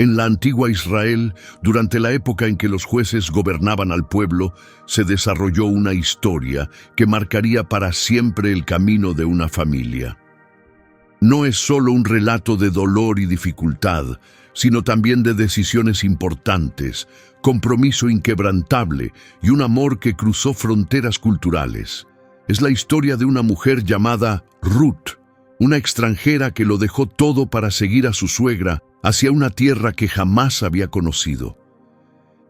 En la antigua Israel, durante la época en que los jueces gobernaban al pueblo, se desarrolló una historia que marcaría para siempre el camino de una familia. No es solo un relato de dolor y dificultad, sino también de decisiones importantes, compromiso inquebrantable y un amor que cruzó fronteras culturales. Es la historia de una mujer llamada Ruth, una extranjera que lo dejó todo para seguir a su suegra hacia una tierra que jamás había conocido.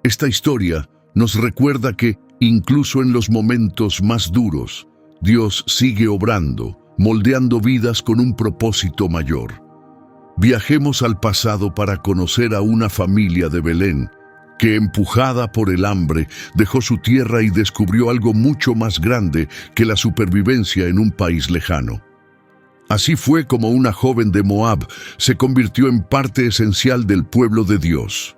Esta historia nos recuerda que, incluso en los momentos más duros, Dios sigue obrando, moldeando vidas con un propósito mayor. Viajemos al pasado para conocer a una familia de Belén, que empujada por el hambre, dejó su tierra y descubrió algo mucho más grande que la supervivencia en un país lejano. Así fue como una joven de Moab se convirtió en parte esencial del pueblo de Dios.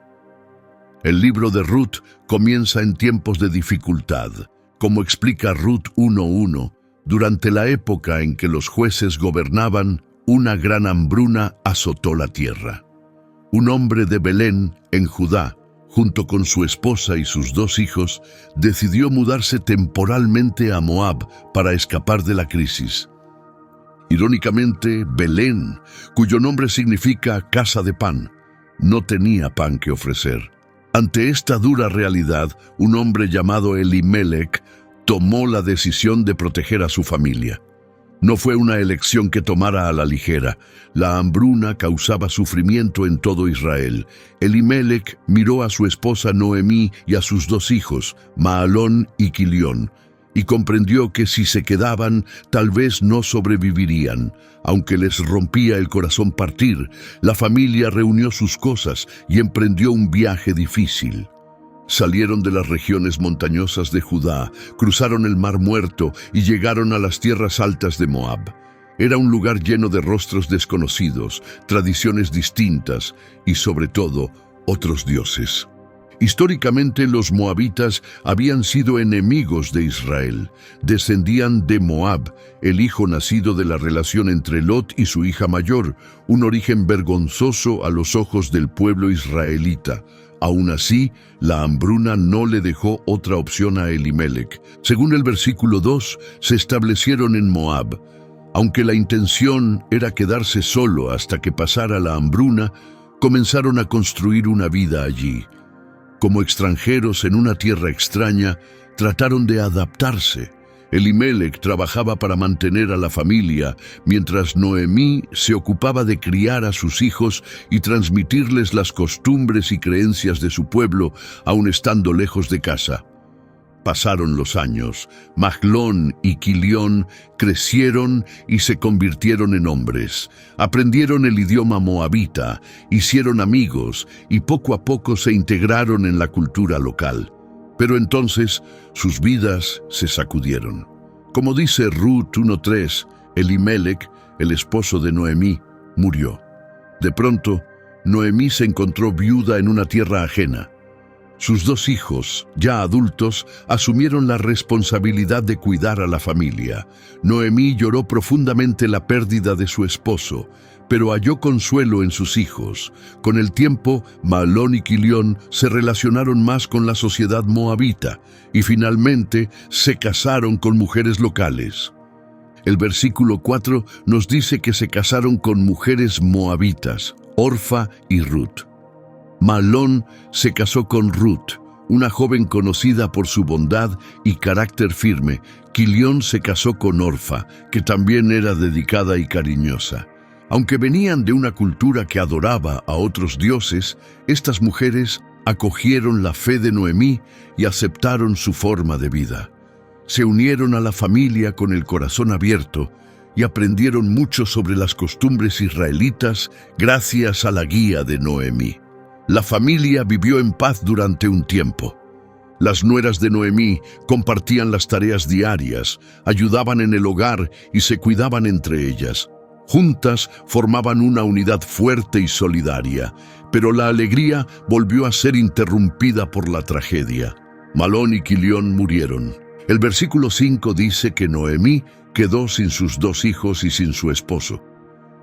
El libro de Ruth comienza en tiempos de dificultad. Como explica Ruth 1:1, durante la época en que los jueces gobernaban, una gran hambruna azotó la tierra. Un hombre de Belén, en Judá, junto con su esposa y sus 2 hijos, decidió mudarse temporalmente a Moab para escapar de la crisis. Irónicamente, Belén, cuyo nombre significa casa de pan, no tenía pan que ofrecer. Ante esta dura realidad, un hombre llamado Elimelec tomó la decisión de proteger a su familia. No fue una elección que tomara a la ligera. La hambruna causaba sufrimiento en todo Israel. Elimelec miró a su esposa Noemí y a sus 2 hijos, Mahalón y Quilión, y comprendió que si se quedaban, tal vez no sobrevivirían. Aunque les rompía el corazón partir, la familia reunió sus cosas y emprendió un viaje difícil. Salieron de las regiones montañosas de Judá, cruzaron el Mar Muerto y llegaron a las tierras altas de Moab. Era un lugar lleno de rostros desconocidos, tradiciones distintas y, sobre todo, otros dioses. Históricamente, los moabitas habían sido enemigos de Israel. Descendían de Moab, el hijo nacido de la relación entre Lot y su hija mayor, un origen vergonzoso a los ojos del pueblo israelita. Aún así, la hambruna no le dejó otra opción a Elimelec. Según el versículo 2, se establecieron en Moab. Aunque la intención era quedarse solo hasta que pasara la hambruna, comenzaron a construir una vida allí. Como extranjeros en una tierra extraña, trataron de adaptarse. Elimelec trabajaba para mantener a la familia, mientras Noemí se ocupaba de criar a sus hijos y transmitirles las costumbres y creencias de su pueblo, aun estando lejos de casa. Pasaron los años. Mahlón y Quilión crecieron y se convirtieron en hombres. Aprendieron el idioma moabita, hicieron amigos y poco a poco se integraron en la cultura local. Pero entonces sus vidas se sacudieron. Como dice Ruth 1:3, Elimelec, el esposo de Noemí, murió. De pronto, Noemí se encontró viuda en una tierra ajena. Sus 2 hijos, ya adultos, asumieron la responsabilidad de cuidar a la familia. Noemí lloró profundamente la pérdida de su esposo, pero halló consuelo en sus hijos. Con el tiempo, Mahlón y Quilión se relacionaron más con la sociedad moabita y finalmente se casaron con mujeres locales. El versículo 4 nos dice que se casaron con mujeres moabitas, Orfa y Ruth. Mahlón se casó con Ruth, una joven conocida por su bondad y carácter firme. Quilión se casó con Orfa, que también era dedicada y cariñosa. Aunque venían de una cultura que adoraba a otros dioses, estas mujeres acogieron la fe de Noemí y aceptaron su forma de vida. Se unieron a la familia con el corazón abierto y aprendieron mucho sobre las costumbres israelitas gracias a la guía de Noemí. La familia vivió en paz durante un tiempo. Las nueras de Noemí compartían las tareas diarias, ayudaban en el hogar y se cuidaban entre ellas. Juntas formaban una unidad fuerte y solidaria, pero la alegría volvió a ser interrumpida por la tragedia. Mahlón y Quilión murieron. El versículo 5 dice que Noemí quedó sin sus 2 hijos y sin su esposo.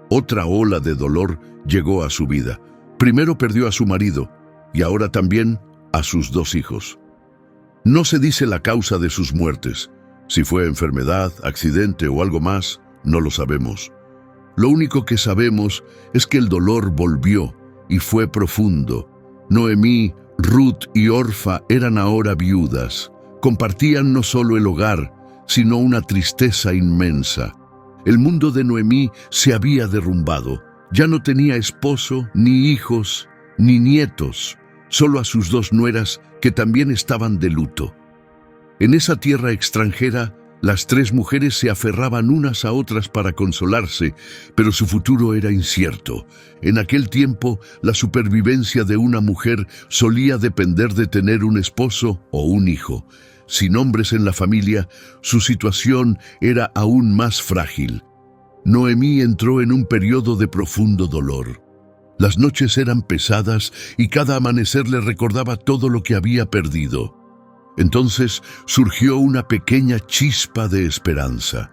Otra ola de dolor llegó a su vida. Primero perdió a su marido y ahora también a sus 2 hijos. No se dice la causa de sus muertes. Si fue enfermedad, accidente o algo más, no lo sabemos. Lo único que sabemos es que el dolor volvió y fue profundo. Noemí, Ruth y Orfa eran ahora viudas. Compartían no solo el hogar, sino una tristeza inmensa. El mundo de Noemí se había derrumbado. Ya no tenía esposo, ni hijos, ni nietos, solo a sus 2 nueras que también estaban de luto. En esa tierra extranjera, las 3 mujeres se aferraban unas a otras para consolarse, pero su futuro era incierto. En aquel tiempo, la supervivencia de una mujer solía depender de tener un esposo o un hijo. Sin hombres en la familia, su situación era aún más frágil. Noemí entró en un periodo de profundo dolor. Las noches eran pesadas y cada amanecer le recordaba todo lo que había perdido. Entonces surgió una pequeña chispa de esperanza.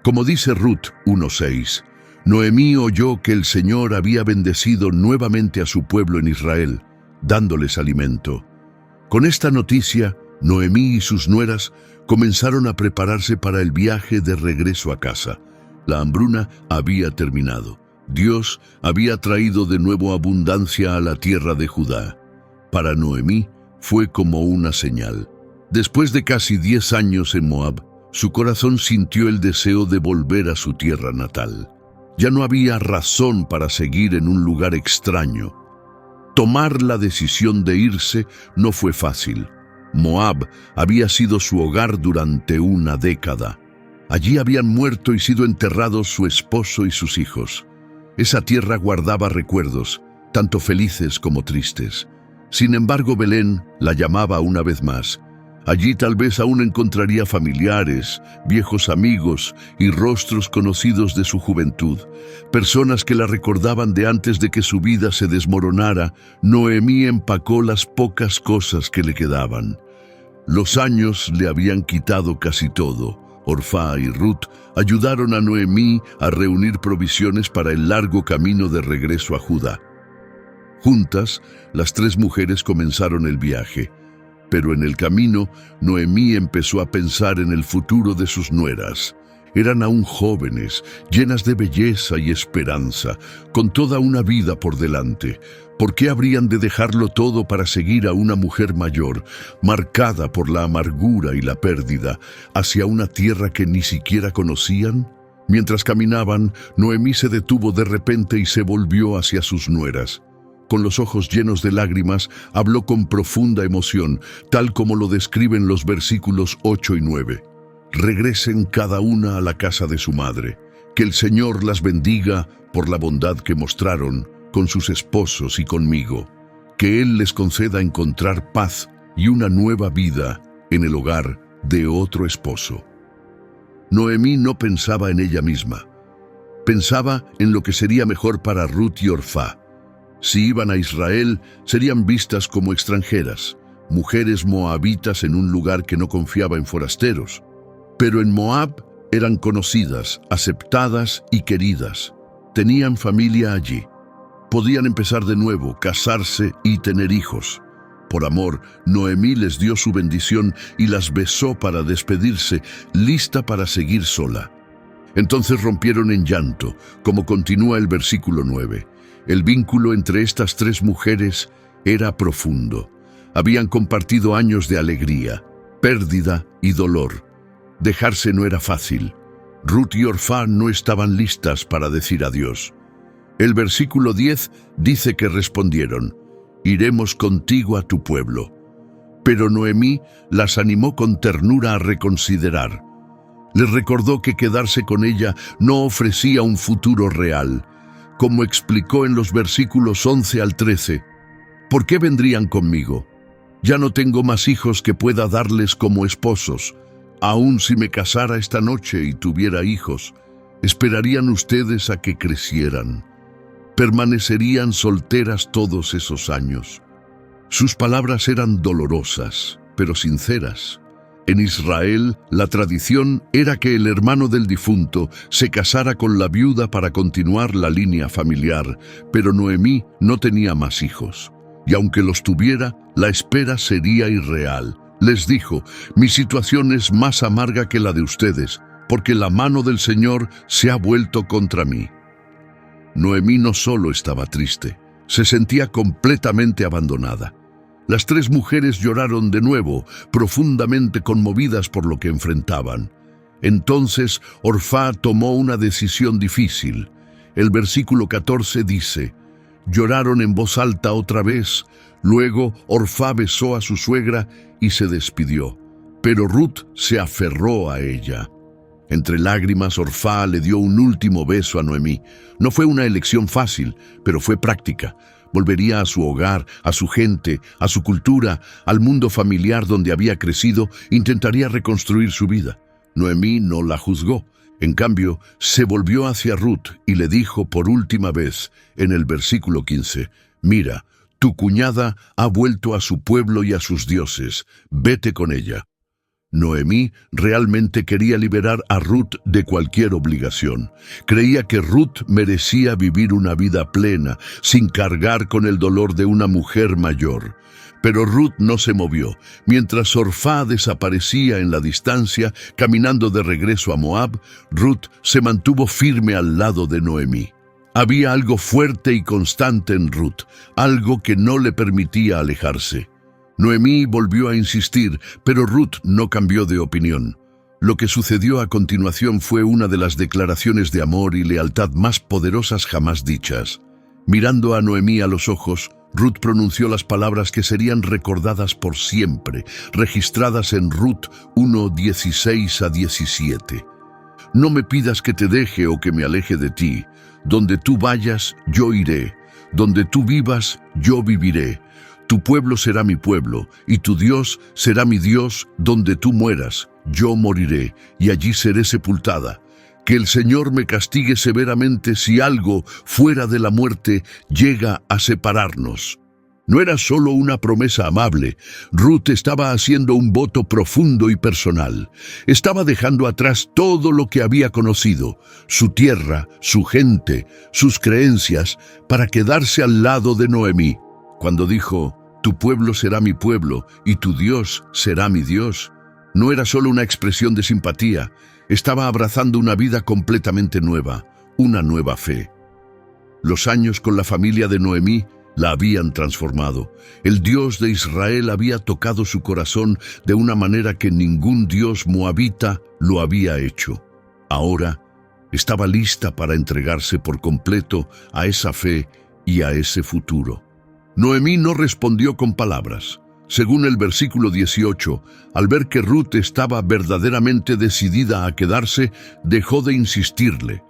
Como dice Ruth 1:6, Noemí oyó que el Señor había bendecido nuevamente a su pueblo en Israel, dándoles alimento. Con esta noticia, Noemí y sus nueras comenzaron a prepararse para el viaje de regreso a casa. La hambruna había terminado. Dios había traído de nuevo abundancia a la tierra de Judá. Para Noemí fue como una señal. Después de casi 10 años en Moab, su corazón sintió el deseo de volver a su tierra natal. Ya no había razón para seguir en un lugar extraño. Tomar la decisión de irse no fue fácil. Moab había sido su hogar durante una década. Allí habían muerto y sido enterrados su esposo y sus hijos. Esa tierra guardaba recuerdos, tanto felices como tristes. Sin embargo, Belén la llamaba una vez más. Allí tal vez aún encontraría familiares, viejos amigos y rostros conocidos de su juventud, personas que la recordaban de antes de que su vida se desmoronara. Noemí empacó las pocas cosas que le quedaban. Los años le habían quitado casi todo. Orfa y Ruth ayudaron a Noemí a reunir provisiones para el largo camino de regreso a Judá. Juntas, las 3 mujeres comenzaron el viaje, pero en el camino, Noemí empezó a pensar en el futuro de sus nueras. Eran aún jóvenes, llenas de belleza y esperanza, con toda una vida por delante. ¿Por qué habrían de dejarlo todo para seguir a una mujer mayor, marcada por la amargura y la pérdida, hacia una tierra que ni siquiera conocían? Mientras caminaban, Noemí se detuvo de repente y se volvió hacia sus nueras. Con los ojos llenos de lágrimas, habló con profunda emoción, tal como lo describen los versículos 8 y 9. Regresen cada una a la casa de su madre. Que el Señor las bendiga por la bondad que mostraron con sus esposos y conmigo. Que Él les conceda encontrar paz y una nueva vida en el hogar de otro esposo. Noemí no pensaba en ella misma. Pensaba en lo que sería mejor para Ruth y Orfa. Si iban a Israel, serían vistas como extranjeras, mujeres moabitas en un lugar que no confiaba en forasteros. Pero en Moab eran conocidas, aceptadas y queridas. Tenían familia allí. Podían empezar de nuevo, casarse y tener hijos. Por amor, Noemí les dio su bendición y las besó para despedirse, lista para seguir sola. Entonces rompieron en llanto, como continúa el versículo 9. El vínculo entre estas 3 mujeres era profundo. Habían compartido años de alegría, pérdida y dolor. Dejarse no era fácil. Ruth y Orfa no estaban listas para decir adiós. El versículo 10 dice que respondieron: «Iremos contigo a tu pueblo». Pero Noemí las animó con ternura a reconsiderar. Les recordó que quedarse con ella no ofrecía un futuro real. Como explicó en los versículos 11 al 13, «¿Por qué vendrían conmigo? Ya no tengo más hijos que pueda darles como esposos. Aun si me casara esta noche y tuviera hijos, ¿esperarían ustedes a que crecieran? ¿Permanecerían solteras todos esos años?». Sus palabras eran dolorosas, pero sinceras. En Israel, la tradición era que el hermano del difunto se casara con la viuda para continuar la línea familiar, pero Noemí no tenía más hijos. Y aunque los tuviera, la espera sería irreal. Les dijo: mi situación es más amarga que la de ustedes, porque la mano del Señor se ha vuelto contra mí. Noemí no solo estaba triste, se sentía completamente abandonada. Las tres mujeres lloraron de nuevo, profundamente conmovidas por lo que enfrentaban. Entonces Orfá tomó una decisión difícil. El versículo 14 dice: lloraron en voz alta otra vez. Luego Orfá besó a su suegra y se despidió, pero Ruth se aferró a ella. Entre lágrimas, Orfá le dio un último beso a Noemí. No fue una elección fácil, pero fue práctica. Volvería a su hogar, a su gente, a su cultura, al mundo familiar donde había crecido, intentaría reconstruir su vida. Noemí no la juzgó. En cambio, se volvió hacia Ruth y le dijo por última vez, en el versículo 15, «Mira, tu cuñada ha vuelto a su pueblo y a sus dioses. Vete con ella». Noemí realmente quería liberar a Ruth de cualquier obligación. Creía que Ruth merecía vivir una vida plena, sin cargar con el dolor de una mujer mayor. Pero Ruth no se movió. Mientras Orfá desaparecía en la distancia, caminando de regreso a Moab, Ruth se mantuvo firme al lado de Noemí. Había algo fuerte y constante en Ruth, algo que no le permitía alejarse. Noemí volvió a insistir, pero Ruth no cambió de opinión. Lo que sucedió a continuación fue una de las declaraciones de amor y lealtad más poderosas jamás dichas. Mirando a Noemí a los ojos, Ruth pronunció las palabras que serían recordadas por siempre, registradas en Ruth 1:16-17. «No me pidas que te deje o que me aleje de ti. Donde tú vayas, yo iré. Donde tú vivas, yo viviré. Tu pueblo será mi pueblo, y tu Dios será mi Dios. Donde tú mueras, yo moriré, y allí seré sepultada. Que el Señor me castigue severamente si algo fuera de la muerte llega a separarnos». No era solo una promesa amable. Ruth estaba haciendo un voto profundo y personal. Estaba dejando atrás todo lo que había conocido, su tierra, su gente, sus creencias, para quedarse al lado de Noemí. Cuando dijo: «Tu pueblo será mi pueblo y tu Dios será mi Dios», no era solo una expresión de simpatía. Estaba abrazando una vida completamente nueva, una nueva fe. Los años con la familia de Noemí la habían transformado. El Dios de Israel había tocado su corazón de una manera que ningún dios moabita lo había hecho. Ahora estaba lista para entregarse por completo a esa fe y a ese futuro. Noemí no respondió con palabras. Según el versículo 18, al ver que Ruth estaba verdaderamente decidida a quedarse, dejó de insistirle.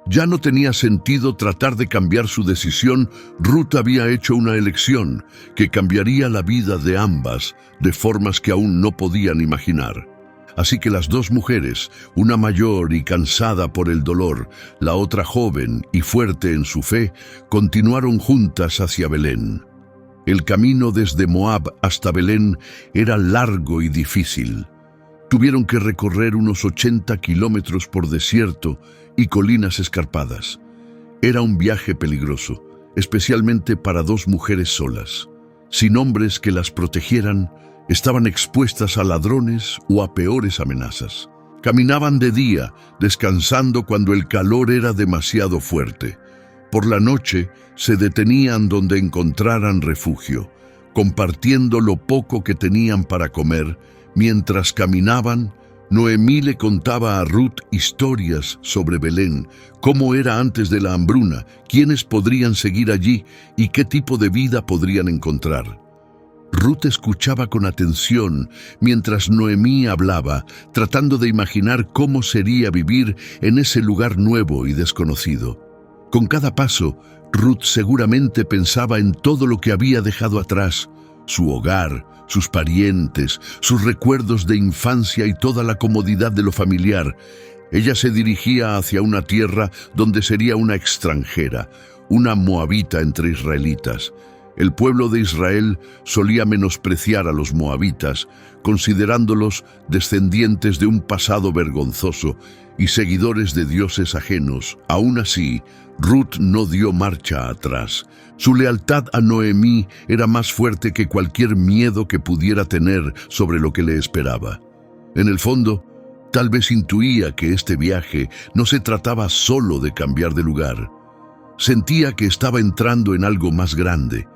Ya no tenía sentido tratar de cambiar su decisión. Ruth había hecho una elección que cambiaría la vida de ambas de formas que aún no podían imaginar. Así que las dos mujeres, una mayor y cansada por el dolor, la otra joven y fuerte en su fe, continuaron juntas hacia Belén. El camino desde Moab hasta Belén era largo y difícil. Tuvieron que recorrer unos 80 kilómetros por desierto y colinas escarpadas. Era un viaje peligroso, especialmente para dos mujeres solas. Sin hombres que las protegieran, estaban expuestas a ladrones o a peores amenazas. Caminaban de día, descansando cuando el calor era demasiado fuerte. Por la noche, se detenían donde encontraran refugio, compartiendo lo poco que tenían para comer. Mientras caminaban, Noemí le contaba a Ruth historias sobre Belén, cómo era antes de la hambruna, quiénes podrían seguir allí y qué tipo de vida podrían encontrar. Ruth escuchaba con atención mientras Noemí hablaba, tratando de imaginar cómo sería vivir en ese lugar nuevo y desconocido. Con cada paso, Ruth seguramente pensaba en todo lo que había dejado atrás: su hogar, sus parientes, sus recuerdos de infancia y toda la comodidad de lo familiar. Ella se dirigía hacia una tierra donde sería una extranjera, una moabita entre israelitas. El pueblo de Israel solía menospreciar a los moabitas, considerándolos descendientes de un pasado vergonzoso y seguidores de dioses ajenos. Aún así, Ruth no dio marcha atrás. Su lealtad a Noemí era más fuerte que cualquier miedo que pudiera tener sobre lo que le esperaba. En el fondo, tal vez intuía que este viaje no se trataba solo de cambiar de lugar. Sentía que estaba entrando en algo más grande,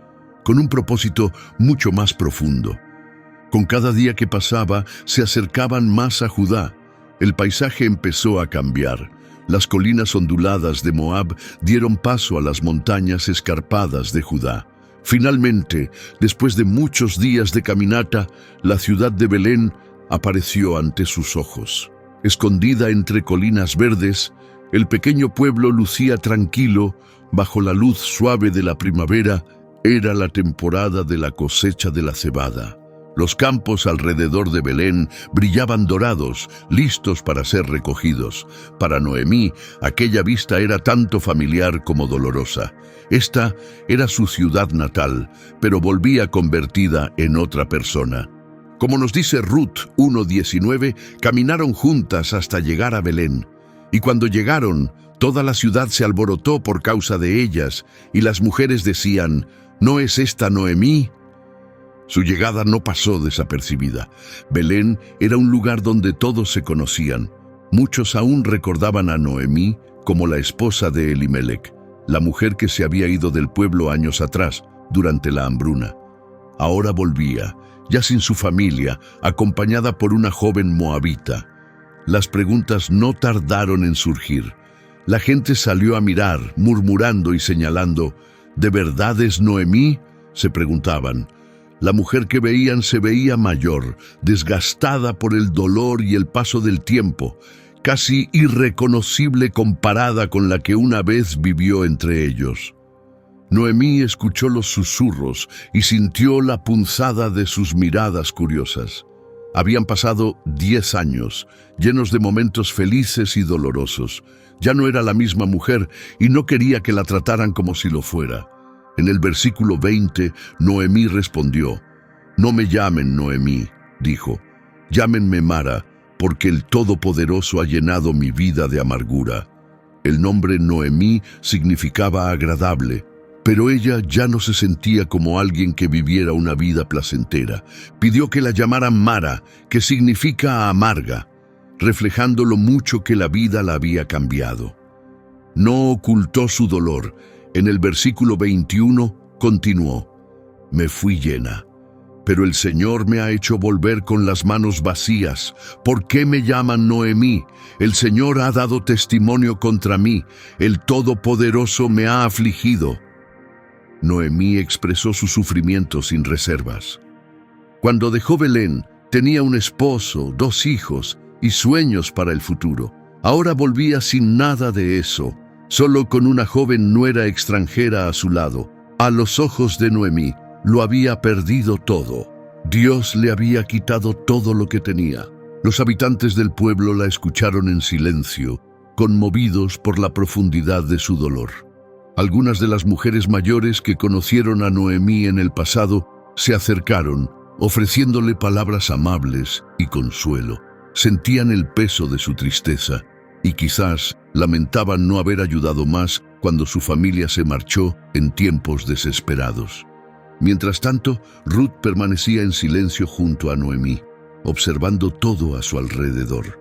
con un propósito mucho más profundo. Con cada día que pasaba, se acercaban más a Judá. El paisaje empezó a cambiar. Las colinas onduladas de Moab dieron paso a las montañas escarpadas de Judá. Finalmente, después de muchos días de caminata, la ciudad de Belén apareció ante sus ojos. Escondida entre colinas verdes, el pequeño pueblo lucía tranquilo bajo la luz suave de la primavera. Era la temporada de la cosecha de la cebada. Los campos alrededor de Belén brillaban dorados, listos para ser recogidos. Para Noemí, aquella vista era tanto familiar como dolorosa. Esta era su ciudad natal, pero volvía convertida en otra persona. Como nos dice Ruth 1:19, caminaron juntas hasta llegar a Belén. Y cuando llegaron, toda la ciudad se alborotó por causa de ellas, y las mujeres decían: ¿No es esta Noemí? Su llegada no pasó desapercibida. Belén era un lugar donde todos se conocían. Muchos aún recordaban a Noemí como la esposa de Elimelec, la mujer que se había ido del pueblo años atrás, durante la hambruna. Ahora volvía, ya sin su familia, acompañada por una joven moabita. Las preguntas no tardaron en surgir. La gente salió a mirar, murmurando y señalando. ¿De verdad es Noemí?, se preguntaban. La mujer que veían se veía mayor, desgastada por el dolor y el paso del tiempo, casi irreconocible comparada con la que una vez vivió entre ellos. Noemí escuchó los susurros y sintió la punzada de sus miradas curiosas. Habían pasado 10 años, llenos de momentos felices y dolorosos. Ya no era la misma mujer y no quería que la trataran como si lo fuera. En el versículo 20, Noemí respondió: «No me llamen Noemí», dijo, «llámenme Mara, porque el Todopoderoso ha llenado mi vida de amargura». El nombre Noemí significaba agradable, pero ella ya no se sentía como alguien que viviera una vida placentera. Pidió que la llamaran Mara, que significa amarga, reflejando lo mucho que la vida la había cambiado. No ocultó su dolor. En el versículo 21 continuó: «Me fui llena, pero el Señor me ha hecho volver con las manos vacías. ¿Por qué me llaman Noemí? El Señor ha dado testimonio contra mí. El Todopoderoso me ha afligido». Noemí expresó su sufrimiento sin reservas. Cuando dejó Belén, tenía un esposo, 2 hijos y sueños para el futuro. Ahora volvía sin nada de eso, solo con una joven nuera extranjera a su lado. A los ojos de Noemí, lo había perdido todo. Dios le había quitado todo lo que tenía. Los habitantes del pueblo la escucharon en silencio, conmovidos por la profundidad de su dolor. Algunas de las mujeres mayores que conocieron a Noemí en el pasado se acercaron, ofreciéndole palabras amables y consuelo. Sentían el peso de su tristeza y quizás lamentaban no haber ayudado más cuando su familia se marchó en tiempos desesperados. Mientras tanto, Ruth permanecía en silencio junto a Noemí, observando todo a su alrededor.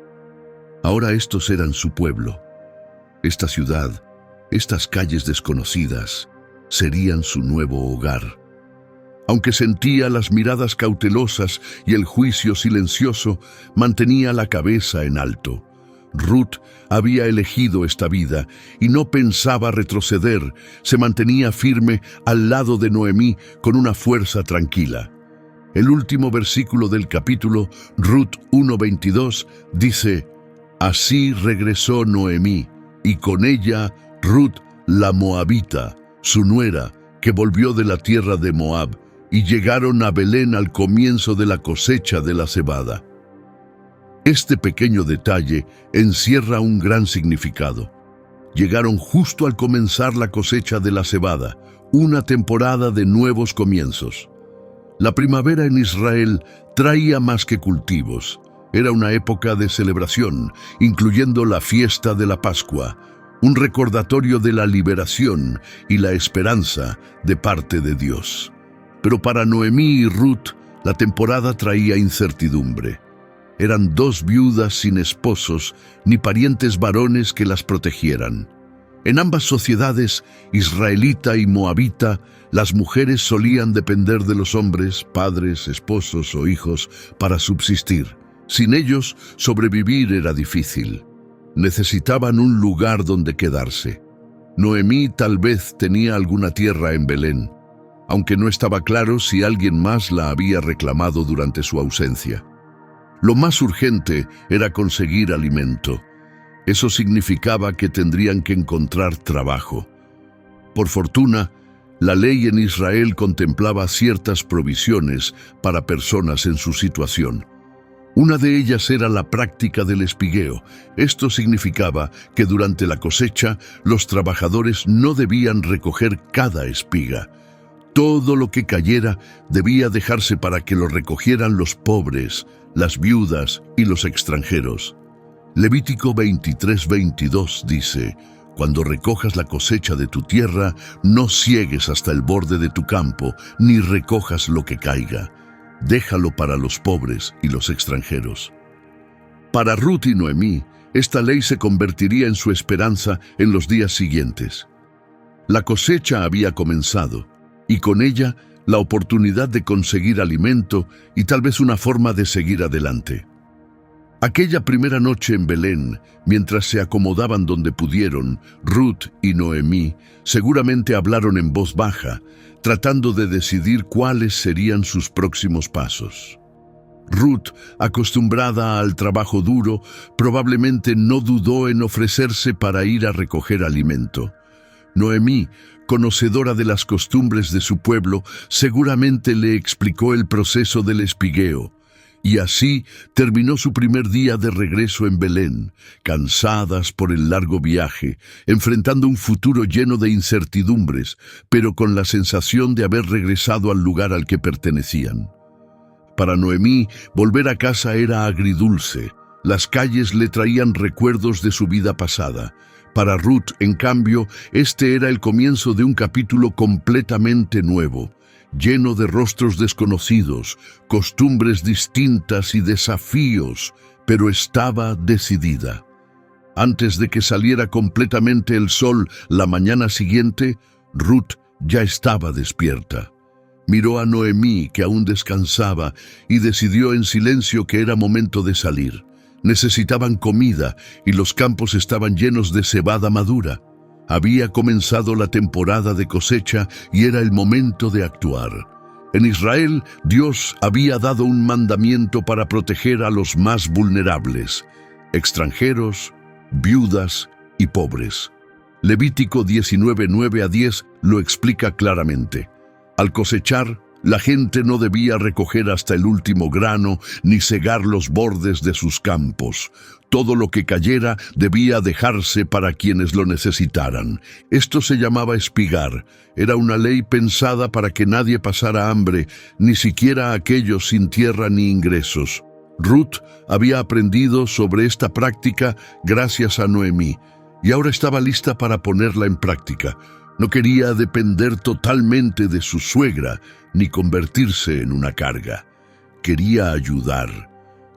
Ahora estos eran su pueblo. Esta ciudad, estas calles desconocidas, serían su nuevo hogar. Aunque sentía las miradas cautelosas y el juicio silencioso, mantenía la cabeza en alto. Ruth había elegido esta vida y no pensaba retroceder. Se mantenía firme al lado de Noemí con una fuerza tranquila. El último versículo del capítulo, Ruth 1:22, dice: «Así regresó Noemí, y con ella Ruth la moabita, su nuera, que volvió de la tierra de Moab, y llegaron a Belén al comienzo de la cosecha de la cebada». Este pequeño detalle encierra un gran significado. Llegaron justo al comenzar la cosecha de la cebada, una temporada de nuevos comienzos. La primavera en Israel traía más que cultivos. Era una época de celebración, incluyendo la fiesta de la Pascua, un recordatorio de la liberación y la esperanza de parte de Dios. Pero para Noemí y Ruth, la temporada traía incertidumbre. Eran dos viudas sin esposos ni parientes varones que las protegieran. En ambas sociedades, israelita y moabita, las mujeres solían depender de los hombres, padres, esposos o hijos, para subsistir. Sin ellos, sobrevivir era difícil. Necesitaban un lugar donde quedarse. Noemí tal vez tenía alguna tierra en Belén, aunque no estaba claro si alguien más la había reclamado durante su ausencia. Lo más urgente era conseguir alimento. Eso significaba que tendrían que encontrar trabajo. Por fortuna, la ley en Israel contemplaba ciertas provisiones para personas en su situación. Una de ellas era la práctica del espigueo. Esto significaba que durante la cosecha, los trabajadores no debían recoger cada espiga. Todo lo que cayera debía dejarse para que lo recogieran los pobres, las viudas y los extranjeros. Levítico 23:22 dice: «Cuando recojas la cosecha de tu tierra, no ciegues hasta el borde de tu campo, ni recojas lo que caiga. Déjalo para los pobres y los extranjeros». Para Ruth y Noemí, esta ley se convertiría en su esperanza en los días siguientes. La cosecha había comenzado, y con ella la oportunidad de conseguir alimento y tal vez una forma de seguir adelante. Aquella primera noche en Belén, mientras se acomodaban donde pudieron, Ruth y Noemí seguramente hablaron en voz baja, tratando de decidir cuáles serían sus próximos pasos. Ruth, acostumbrada al trabajo duro, probablemente no dudó en ofrecerse para ir a recoger alimento. Noemí, conocedora de las costumbres de su pueblo, seguramente le explicó el proceso del espigueo. Y así terminó su primer día de regreso en Belén, cansadas por el largo viaje, enfrentando un futuro lleno de incertidumbres, pero con la sensación de haber regresado al lugar al que pertenecían. Para Noemí, volver a casa era agridulce. Las calles le traían recuerdos de su vida pasada. Para Ruth, en cambio, este era el comienzo de un capítulo completamente nuevo, lleno de rostros desconocidos, costumbres distintas y desafíos, pero estaba decidida. Antes de que saliera completamente el sol la mañana siguiente, Ruth ya estaba despierta. Miró a Noemí, que aún descansaba, y decidió en silencio que era momento de salir. Necesitaban comida y los campos estaban llenos de cebada madura. Había comenzado la temporada de cosecha y era el momento de actuar. En Israel, Dios había dado un mandamiento para proteger a los más vulnerables: extranjeros, viudas y pobres. Levítico 19:9-10 lo explica claramente. Al cosechar, la gente no debía recoger hasta el último grano ni cegar los bordes de sus campos. Todo lo que cayera debía dejarse para quienes lo necesitaran. Esto se llamaba espigar. Era una ley pensada para que nadie pasara hambre, ni siquiera aquellos sin tierra ni ingresos. Ruth había aprendido sobre esta práctica gracias a Noemí, y ahora estaba lista para ponerla en práctica. No quería depender totalmente de su suegra, ni convertirse en una carga. Quería ayudar,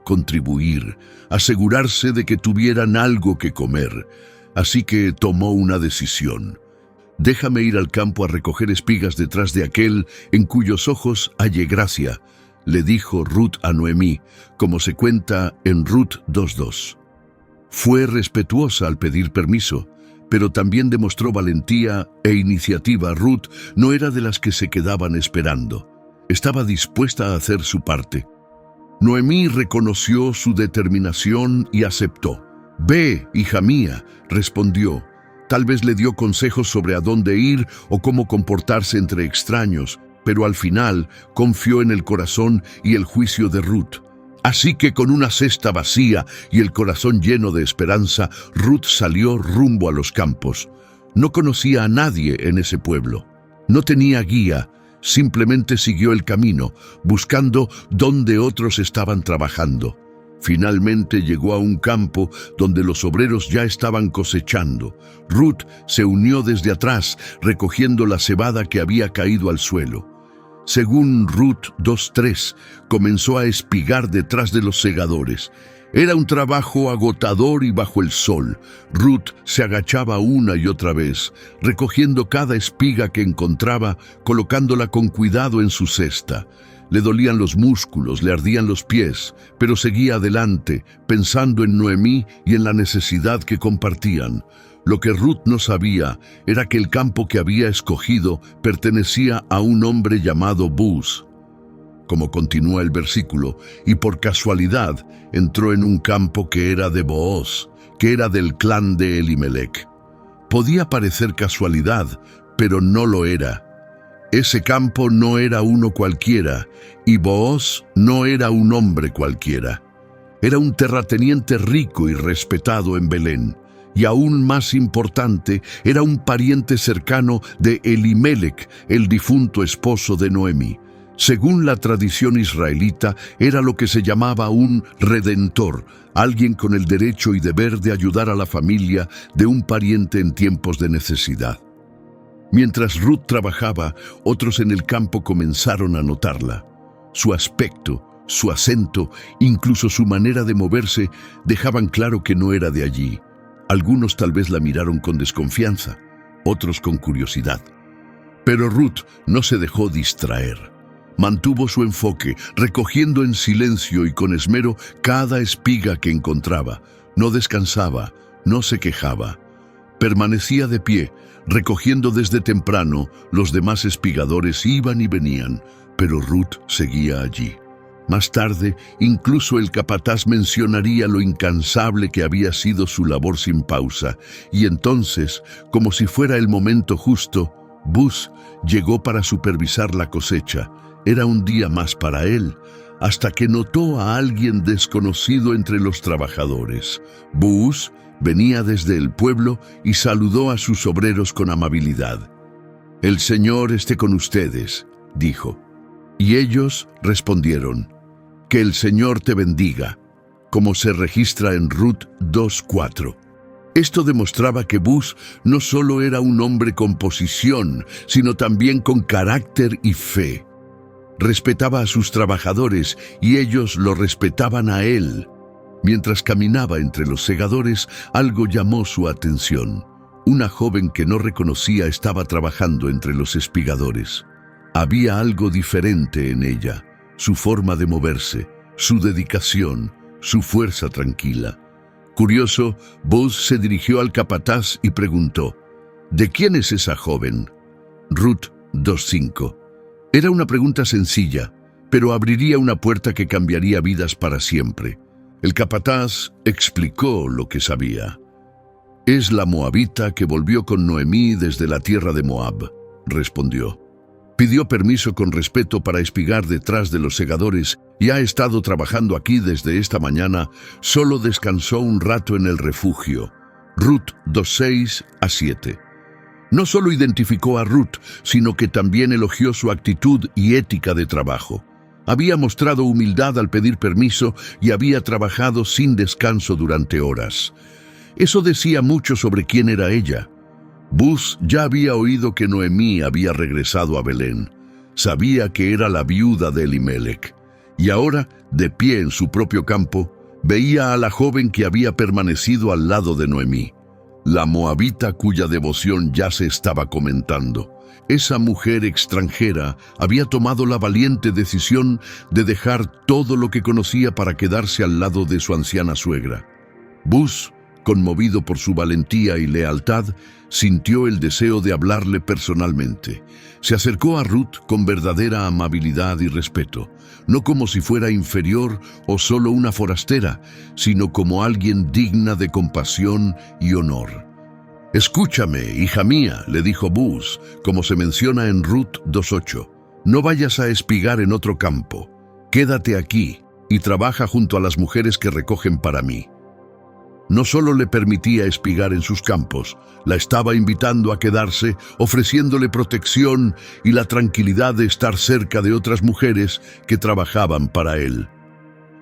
contribuir, asegurarse de que tuvieran algo que comer. Así que tomó una decisión. «Déjame ir al campo a recoger espigas detrás de aquel en cuyos ojos halle gracia», le dijo Ruth a Noemí, como se cuenta en Ruth 2:2. Fue respetuosa al pedir permiso, pero también demostró valentía e iniciativa. Ruth no era de las que se quedaban esperando. Estaba dispuesta a hacer su parte. Noemí reconoció su determinación y aceptó. «Ve, hija mía», respondió. Tal vez le dio consejos sobre a dónde ir o cómo comportarse entre extraños, pero al final confió en el corazón y el juicio de Ruth. Así que con una cesta vacía y el corazón lleno de esperanza, Ruth salió rumbo a los campos. No conocía a nadie en ese pueblo. No tenía guía, simplemente siguió el camino, buscando dónde otros estaban trabajando. Finalmente llegó a un campo donde los obreros ya estaban cosechando. Ruth se unió desde atrás, recogiendo la cebada que había caído al suelo. Según Ruth 2:3, comenzó a espigar detrás de los segadores. Era un trabajo agotador y bajo el sol. Ruth se agachaba una y otra vez, recogiendo cada espiga que encontraba, colocándola con cuidado en su cesta. Le dolían los músculos, le ardían los pies, pero seguía adelante, pensando en Noemí y en la necesidad que compartían. Lo que Ruth no sabía era que el campo que había escogido pertenecía a un hombre llamado Booz. Como continúa el versículo, y por casualidad entró en un campo que era de Booz, que era del clan de Elimelec. Podía parecer casualidad, pero no lo era. Ese campo no era uno cualquiera, y Booz no era un hombre cualquiera. Era un terrateniente rico y respetado en Belén, y aún más importante, era un pariente cercano de Elimelec, el difunto esposo de Noemí. Según la tradición israelita, era lo que se llamaba un redentor, alguien con el derecho y deber de ayudar a la familia de un pariente en tiempos de necesidad. Mientras Ruth trabajaba, otros en el campo comenzaron a notarla. Su aspecto, su acento, incluso su manera de moverse, dejaban claro que no era de allí. Algunos tal vez la miraron con desconfianza, otros con curiosidad. Pero Ruth no se dejó distraer. Mantuvo su enfoque, recogiendo en silencio y con esmero cada espiga que encontraba. No descansaba, no se quejaba. Permanecía de pie, recogiendo desde temprano. Los demás espigadores iban y venían, pero Ruth seguía allí. Más tarde, incluso el capataz mencionaría lo incansable que había sido su labor sin pausa, y entonces, como si fuera el momento justo, Booz llegó para supervisar la cosecha. Era un día más para él, hasta que notó a alguien desconocido entre los trabajadores. Booz venía desde el pueblo y saludó a sus obreros con amabilidad. «El Señor esté con ustedes», dijo. Y ellos respondieron, «Que el Señor te bendiga», como se registra en Ruth 2:4. Esto demostraba que Booz no solo era un hombre con posición, sino también con carácter y fe. Respetaba a sus trabajadores y ellos lo respetaban a él. Mientras caminaba entre los segadores, algo llamó su atención. Una joven que no reconocía estaba trabajando entre los espigadores. Había algo diferente en ella, su forma de moverse, su dedicación, su fuerza tranquila. Curioso, Booz se dirigió al capataz y preguntó, «¿De quién es esa joven?» Ruth 2:5. Era una pregunta sencilla, pero abriría una puerta que cambiaría vidas para siempre. El capataz explicó lo que sabía. «Es la moabita que volvió con Noemí desde la tierra de Moab», respondió. Pidió permiso con respeto para espigar detrás de los segadores y ha estado trabajando aquí desde esta mañana. Solo descansó un rato en el refugio. Ruth 2:6-7. No solo identificó a Ruth, sino que también elogió su actitud y ética de trabajo. Había mostrado humildad al pedir permiso y había trabajado sin descanso durante horas. Eso decía mucho sobre quién era ella. Booz ya había oído que Noemí había regresado a Belén. Sabía que era la viuda de Elimelec. Y ahora, de pie en su propio campo, veía a la joven que había permanecido al lado de Noemí. La moabita cuya devoción ya se estaba comentando. Esa mujer extranjera había tomado la valiente decisión de dejar todo lo que conocía para quedarse al lado de su anciana suegra. Booz, conmovido por su valentía y lealtad, sintió el deseo de hablarle personalmente. Se acercó a Ruth con verdadera amabilidad y respeto, no como si fuera inferior o solo una forastera, sino como alguien digna de compasión y honor. «Escúchame, hija mía», le dijo Booz, como se menciona en Ruth 2:8. «No vayas a espigar en otro campo. Quédate aquí y trabaja junto a las mujeres que recogen para mí». No solo le permitía espigar en sus campos, la estaba invitando a quedarse, ofreciéndole protección y la tranquilidad de estar cerca de otras mujeres que trabajaban para él.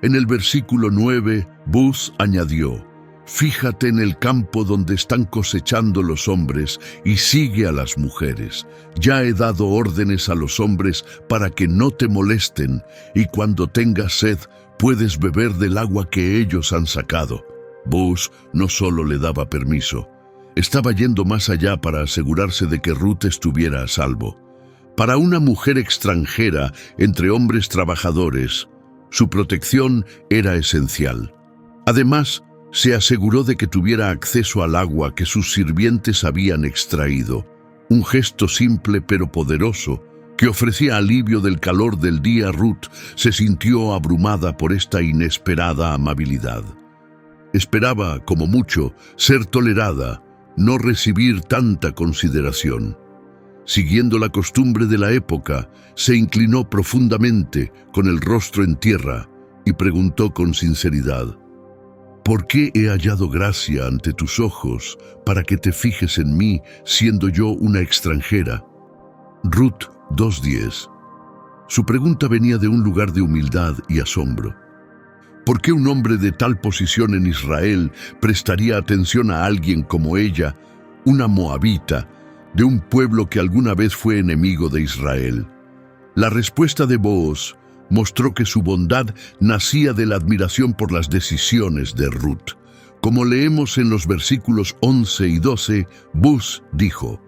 En el versículo 9, Buz añadió: «Fíjate en el campo donde están cosechando los hombres y sigue a las mujeres. Ya he dado órdenes a los hombres para que no te molesten, y cuando tengas sed puedes beber del agua que ellos han sacado». Buz no solo le daba permiso, estaba yendo más allá para asegurarse de que Ruth estuviera a salvo. Para una mujer extranjera entre hombres trabajadores, su protección era esencial. Además, se aseguró de que tuviera acceso al agua que sus sirvientes habían extraído, un gesto simple pero poderoso que ofrecía alivio del calor del día. Ruth se sintió abrumada por esta inesperada amabilidad. Esperaba, como mucho, ser tolerada, no recibir tanta consideración. Siguiendo la costumbre de la época, se inclinó profundamente, con el rostro en tierra, y preguntó con sinceridad: «¿Por qué he hallado gracia ante tus ojos para que te fijes en mí, siendo yo una extranjera?» Ruth 2:10. Su pregunta venía de un lugar de humildad y asombro. ¿Por qué un hombre de tal posición en Israel prestaría atención a alguien como ella, una moabita, de un pueblo que alguna vez fue enemigo de Israel? La respuesta de Booz mostró que su bondad nacía de la admiración por las decisiones de Ruth. Como leemos en los versículos 11 y 12, Booz dijo: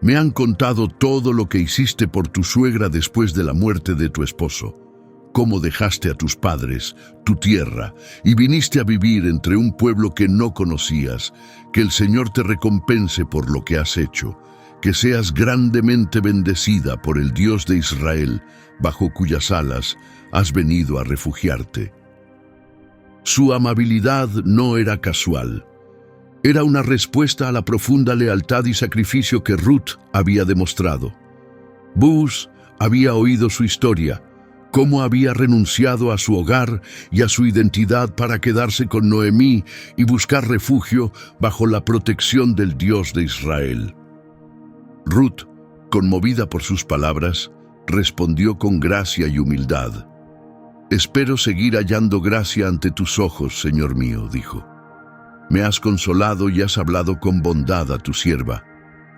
«Me han contado todo lo que hiciste por tu suegra después de la muerte de tu esposo. Cómo dejaste a tus padres, tu tierra, y viniste a vivir entre un pueblo que no conocías. Que el Señor te recompense por lo que has hecho. Que seas grandemente bendecida por el Dios de Israel, bajo cuyas alas has venido a refugiarte». Su amabilidad no era casual. Era una respuesta a la profunda lealtad y sacrificio que Ruth había demostrado. Booz había oído su historia, cómo había renunciado a su hogar y a su identidad para quedarse con Noemí y buscar refugio bajo la protección del Dios de Israel. Ruth, conmovida por sus palabras, respondió con gracia y humildad: «Espero seguir hallando gracia ante tus ojos, Señor mío», dijo. «Me has consolado y has hablado con bondad a tu sierva,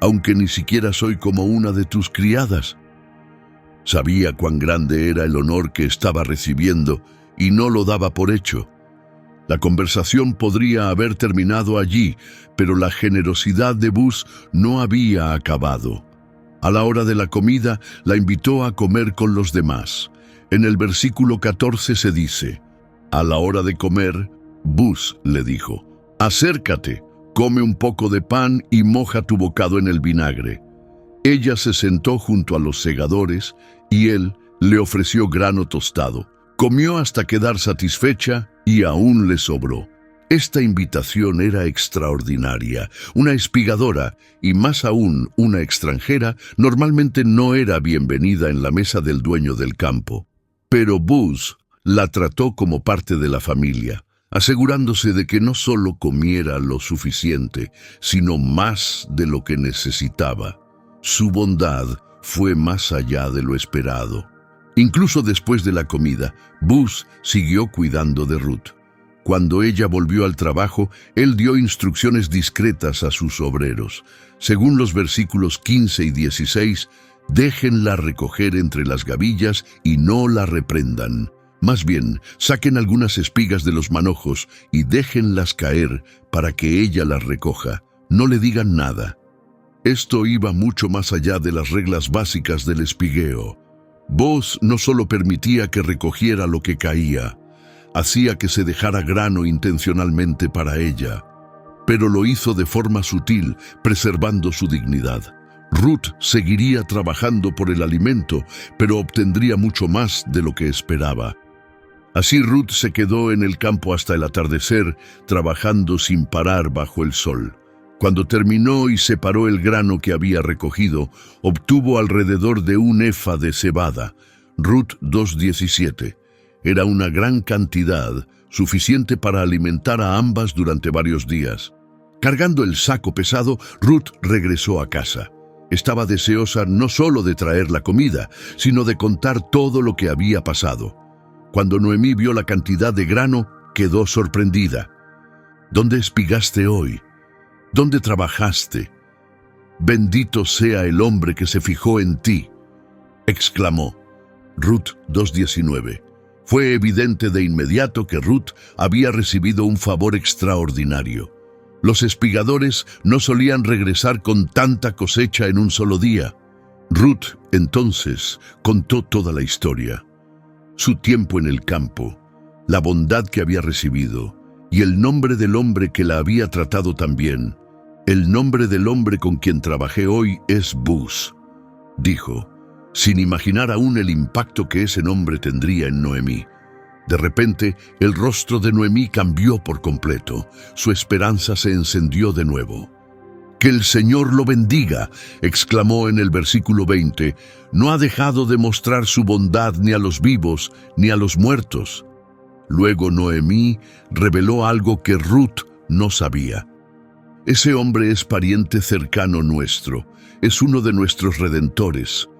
aunque ni siquiera soy como una de tus criadas». Sabía cuán grande era el honor que estaba recibiendo y no lo daba por hecho. La conversación podría haber terminado allí, pero la generosidad de Booz no había acabado. A la hora de la comida, la invitó a comer con los demás. En el versículo 14 se dice: «A la hora de comer, Booz le dijo: «Acércate, come un poco de pan y moja tu bocado en el vinagre». Ella se sentó junto a los segadores y él le ofreció grano tostado. Comió hasta quedar satisfecha y aún le sobró. Esta invitación era extraordinaria. Una espigadora, y más aún una extranjera, normalmente no era bienvenida en la mesa del dueño del campo. Pero Booz la trató como parte de la familia, asegurándose de que no solo comiera lo suficiente, sino más de lo que necesitaba. Su bondad fue más allá de lo esperado. Incluso después de la comida, Booz siguió cuidando de Ruth. Cuando ella volvió al trabajo, él dio instrucciones discretas a sus obreros. Según los versículos 15 y 16, «Déjenla recoger entre las gavillas y no la reprendan. Más bien, saquen algunas espigas de los manojos y déjenlas caer para que ella las recoja. No le digan nada». Esto iba mucho más allá de las reglas básicas del espigueo. Booz no solo permitía que recogiera lo que caía, hacía que se dejara grano intencionalmente para ella, pero lo hizo de forma sutil, preservando su dignidad. Ruth seguiría trabajando por el alimento, pero obtendría mucho más de lo que esperaba. Así Ruth se quedó en el campo hasta el atardecer, trabajando sin parar bajo el sol. Cuando terminó y separó el grano que había recogido, obtuvo alrededor de un efa de cebada. Ruth 2:17. Era una gran cantidad, suficiente para alimentar a ambas durante varios días. Cargando el saco pesado, Ruth regresó a casa. Estaba deseosa no solo de traer la comida, sino de contar todo lo que había pasado. Cuando Noemí vio la cantidad de grano, quedó sorprendida. ¿Dónde espigaste hoy? ¿Dónde trabajaste? Bendito sea el hombre que se fijó en ti, exclamó. Ruth 2:19. Fue evidente de inmediato que Ruth había recibido un favor extraordinario. Los espigadores no solían regresar con tanta cosecha en un solo día. Ruth, entonces, contó toda la historia. Su tiempo en el campo, la bondad que había recibido y el nombre del hombre que la había tratado tan bien. El nombre del hombre con quien trabajé hoy es Buz, dijo, sin imaginar aún el impacto que ese nombre tendría en Noemí. De repente, el rostro de Noemí cambió por completo. Su esperanza se encendió de nuevo. «Que el Señor lo bendiga», exclamó en el versículo 20. «No ha dejado de mostrar su bondad ni a los vivos ni a los muertos». Luego Noemí reveló algo que Ruth no sabía. «Ese hombre es pariente cercano nuestro, es uno de nuestros redentores».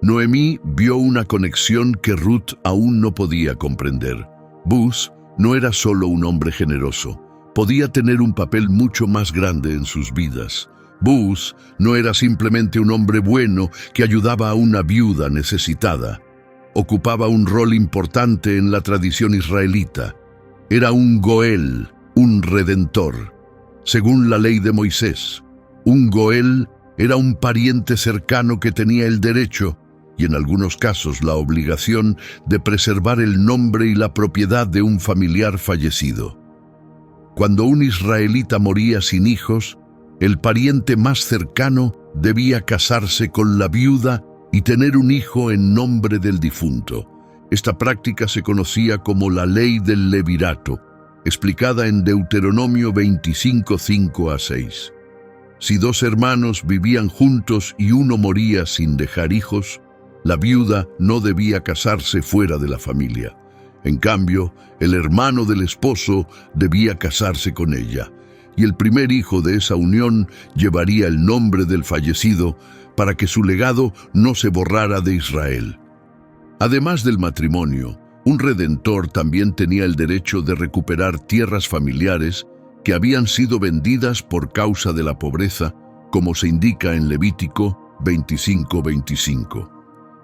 Noemí vio una conexión que Ruth aún no podía comprender. Buz no era solo un hombre generoso, podía tener un papel mucho más grande en sus vidas. Buz no era simplemente un hombre bueno que ayudaba a una viuda necesitada. Ocupaba un rol importante en la tradición israelita. Era un Goel, un redentor. Según la ley de Moisés, un Goel era un pariente cercano que tenía el derecho y en algunos casos la obligación de preservar el nombre y la propiedad de un familiar fallecido. Cuando un israelita moría sin hijos, el pariente más cercano debía casarse con la viuda y tener un hijo en nombre del difunto. Esta práctica se conocía como la ley del levirato, explicada en Deuteronomio 25, 5-6. Si dos hermanos vivían juntos y uno moría sin dejar hijos, la viuda no debía casarse fuera de la familia. En cambio, el hermano del esposo debía casarse con ella, y el primer hijo de esa unión llevaría el nombre del fallecido para que su legado no se borrara de Israel. Además del matrimonio, un redentor también tenía el derecho de recuperar tierras familiares que habían sido vendidas por causa de la pobreza, como se indica en Levítico 25:25.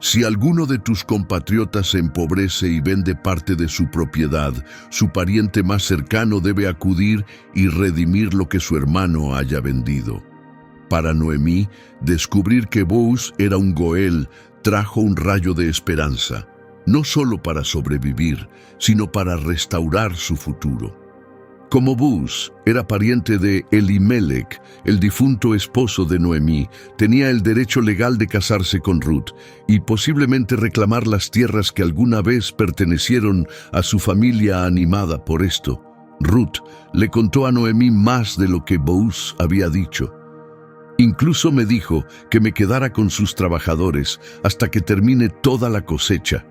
Si alguno de tus compatriotas se empobrece y vende parte de su propiedad, su pariente más cercano debe acudir y redimir lo que su hermano haya vendido. Para Noemí, descubrir que Buz era un Goel trajo un rayo de esperanza, no solo para sobrevivir, sino para restaurar su futuro. Como Buz era pariente de Elimelech, el difunto esposo de Noemí, tenía el derecho legal de casarse con Ruth y posiblemente reclamar las tierras que alguna vez pertenecieron a su familia animada por esto. Ruth le contó a Noemí más de lo que Buz había dicho. Incluso me dijo que me quedara con sus trabajadores hasta que termine toda la cosecha.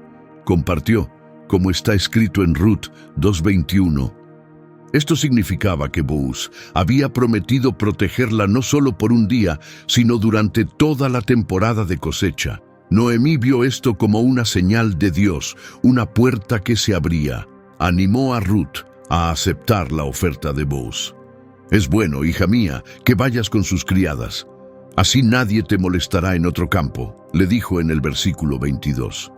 Compartió, como está escrito en Ruth 2:21. Esto significaba que Buz había prometido protegerla no solo por un día, sino durante toda la temporada de cosecha. Noemí vio esto como una señal de Dios, una puerta que se abría. Animó a Ruth a aceptar la oferta de Buz. «Es bueno, hija mía, que vayas con sus criadas. Así nadie te molestará en otro campo», le dijo en el versículo 22.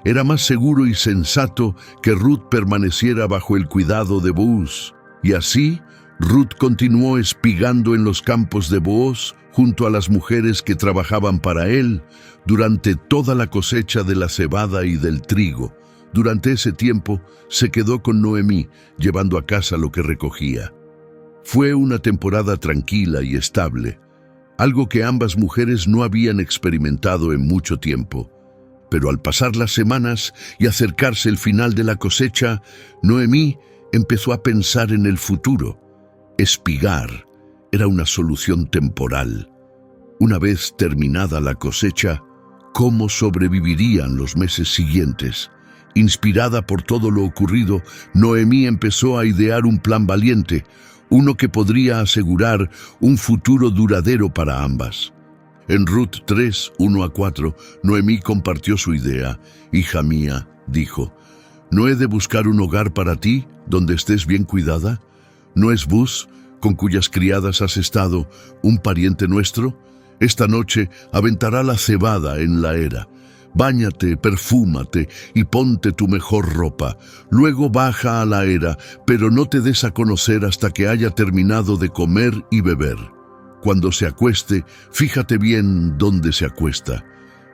Era más seguro y sensato que Ruth permaneciera bajo el cuidado de Buz. Y así, Ruth continuó espigando en los campos de Booz junto a las mujeres que trabajaban para él durante toda la cosecha de la cebada y del trigo. Durante ese tiempo, se quedó con Noemí, llevando a casa lo que recogía. Fue una temporada tranquila y estable, algo que ambas mujeres no habían experimentado en mucho tiempo. Pero al pasar las semanas y acercarse el final de la cosecha, Noemí empezó a pensar en el futuro. Espigar era una solución temporal. Una vez terminada la cosecha, ¿cómo sobrevivirían los meses siguientes? Inspirada por todo lo ocurrido, Noemí empezó a idear un plan valiente, uno que podría asegurar un futuro duradero para ambas. En Ruth 3, 1-4, Noemí compartió su idea. «Hija mía», dijo, «¿no he de buscar un hogar para ti, donde estés bien cuidada? ¿No es Buz, con cuyas criadas has estado, un pariente nuestro? Esta noche aventará la cebada en la era. Báñate, perfúmate y ponte tu mejor ropa. Luego baja a la era, pero no te des a conocer hasta que haya terminado de comer y beber. Cuando se acueste, fíjate bien dónde se acuesta.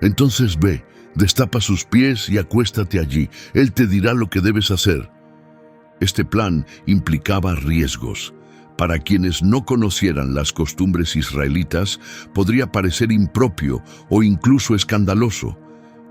Entonces ve, destapa sus pies y acuéstate allí. Él te dirá lo que debes hacer». Este plan implicaba riesgos. Para quienes no conocieran las costumbres israelitas, podría parecer impropio o incluso escandaloso.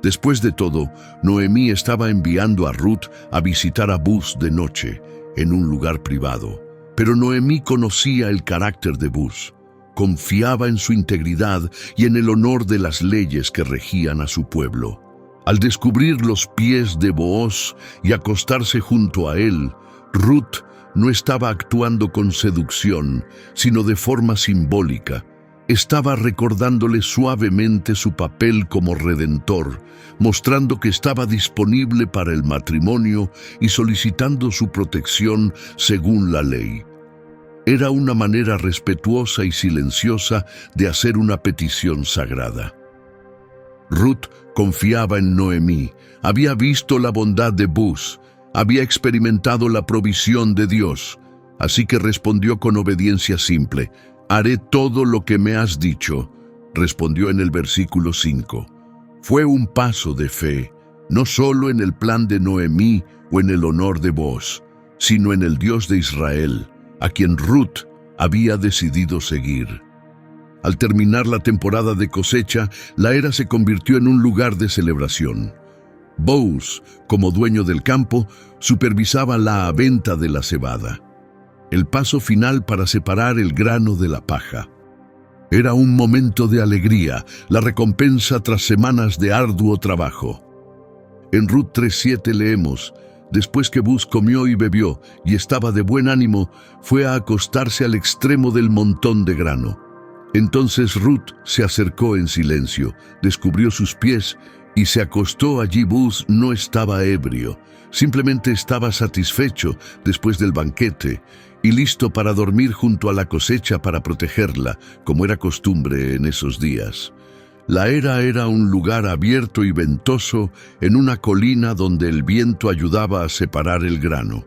Después de todo, Noemí estaba enviando a Ruth a visitar a Buz de noche, en un lugar privado. Pero Noemí conocía el carácter de Buz, confiaba en su integridad y en el honor de las leyes que regían a su pueblo. Al descubrir los pies de Booz y acostarse junto a él, Ruth no estaba actuando con seducción, sino de forma simbólica. Estaba recordándole suavemente su papel como redentor, mostrando que estaba disponible para el matrimonio y solicitando su protección según la ley. Era una manera respetuosa y silenciosa de hacer una petición sagrada. Ruth confiaba en Noemí, había visto la bondad de Buz, había experimentado la provisión de Dios, así que respondió con obediencia simple. «Haré todo lo que me has dicho», respondió en el versículo 5. Fue un paso de fe, no solo en el plan de Noemí o en el honor de Booz, sino en el Dios de Israel, a quien Ruth había decidido seguir. Al terminar la temporada de cosecha, la era se convirtió en un lugar de celebración. Booz, como dueño del campo, supervisaba la venta de la cebada, el paso final para separar el grano de la paja. Era un momento de alegría, la recompensa tras semanas de arduo trabajo. En Ruth 3:7 leemos: «Después que Buz comió y bebió, y estaba de buen ánimo, fue a acostarse al extremo del montón de grano. Entonces Ruth se acercó en silencio, descubrió sus pies y se acostó allí. Buz no estaba ebrio, simplemente estaba satisfecho después del banquete y listo para dormir junto a la cosecha para protegerla, como era costumbre en esos días. La era un lugar abierto y ventoso en una colina donde el viento ayudaba a separar el grano.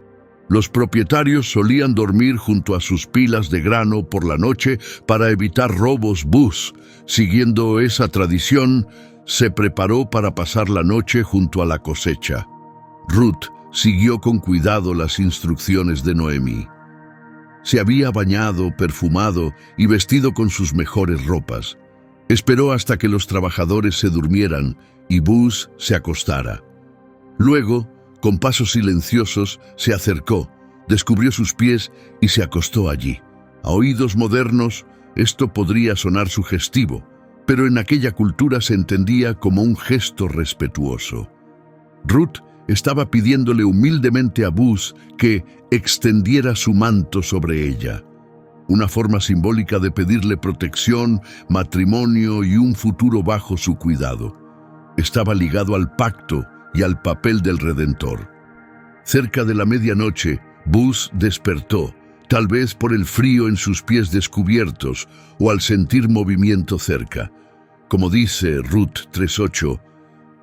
Los propietarios solían dormir junto a sus pilas de grano por la noche para evitar robos. Buz, siguiendo esa tradición, se preparó para pasar la noche junto a la cosecha. Ruth siguió con cuidado las instrucciones de Noemí. Se había bañado, perfumado y vestido con sus mejores ropas. Esperó hasta que los trabajadores se durmieran y Buz se acostara. Luego, con pasos silenciosos, se acercó, descubrió sus pies y se acostó allí. A oídos modernos, esto podría sonar sugestivo, pero en aquella cultura se entendía como un gesto respetuoso. Ruth estaba pidiéndole humildemente a Buz que extendiera su manto sobre ella, una forma simbólica de pedirle protección, matrimonio y un futuro bajo su cuidado. Estaba ligado al pacto y al papel del Redentor. Cerca de la medianoche, Buz despertó, tal vez por el frío en sus pies descubiertos o al sentir movimiento cerca. Como dice Ruth 3:8,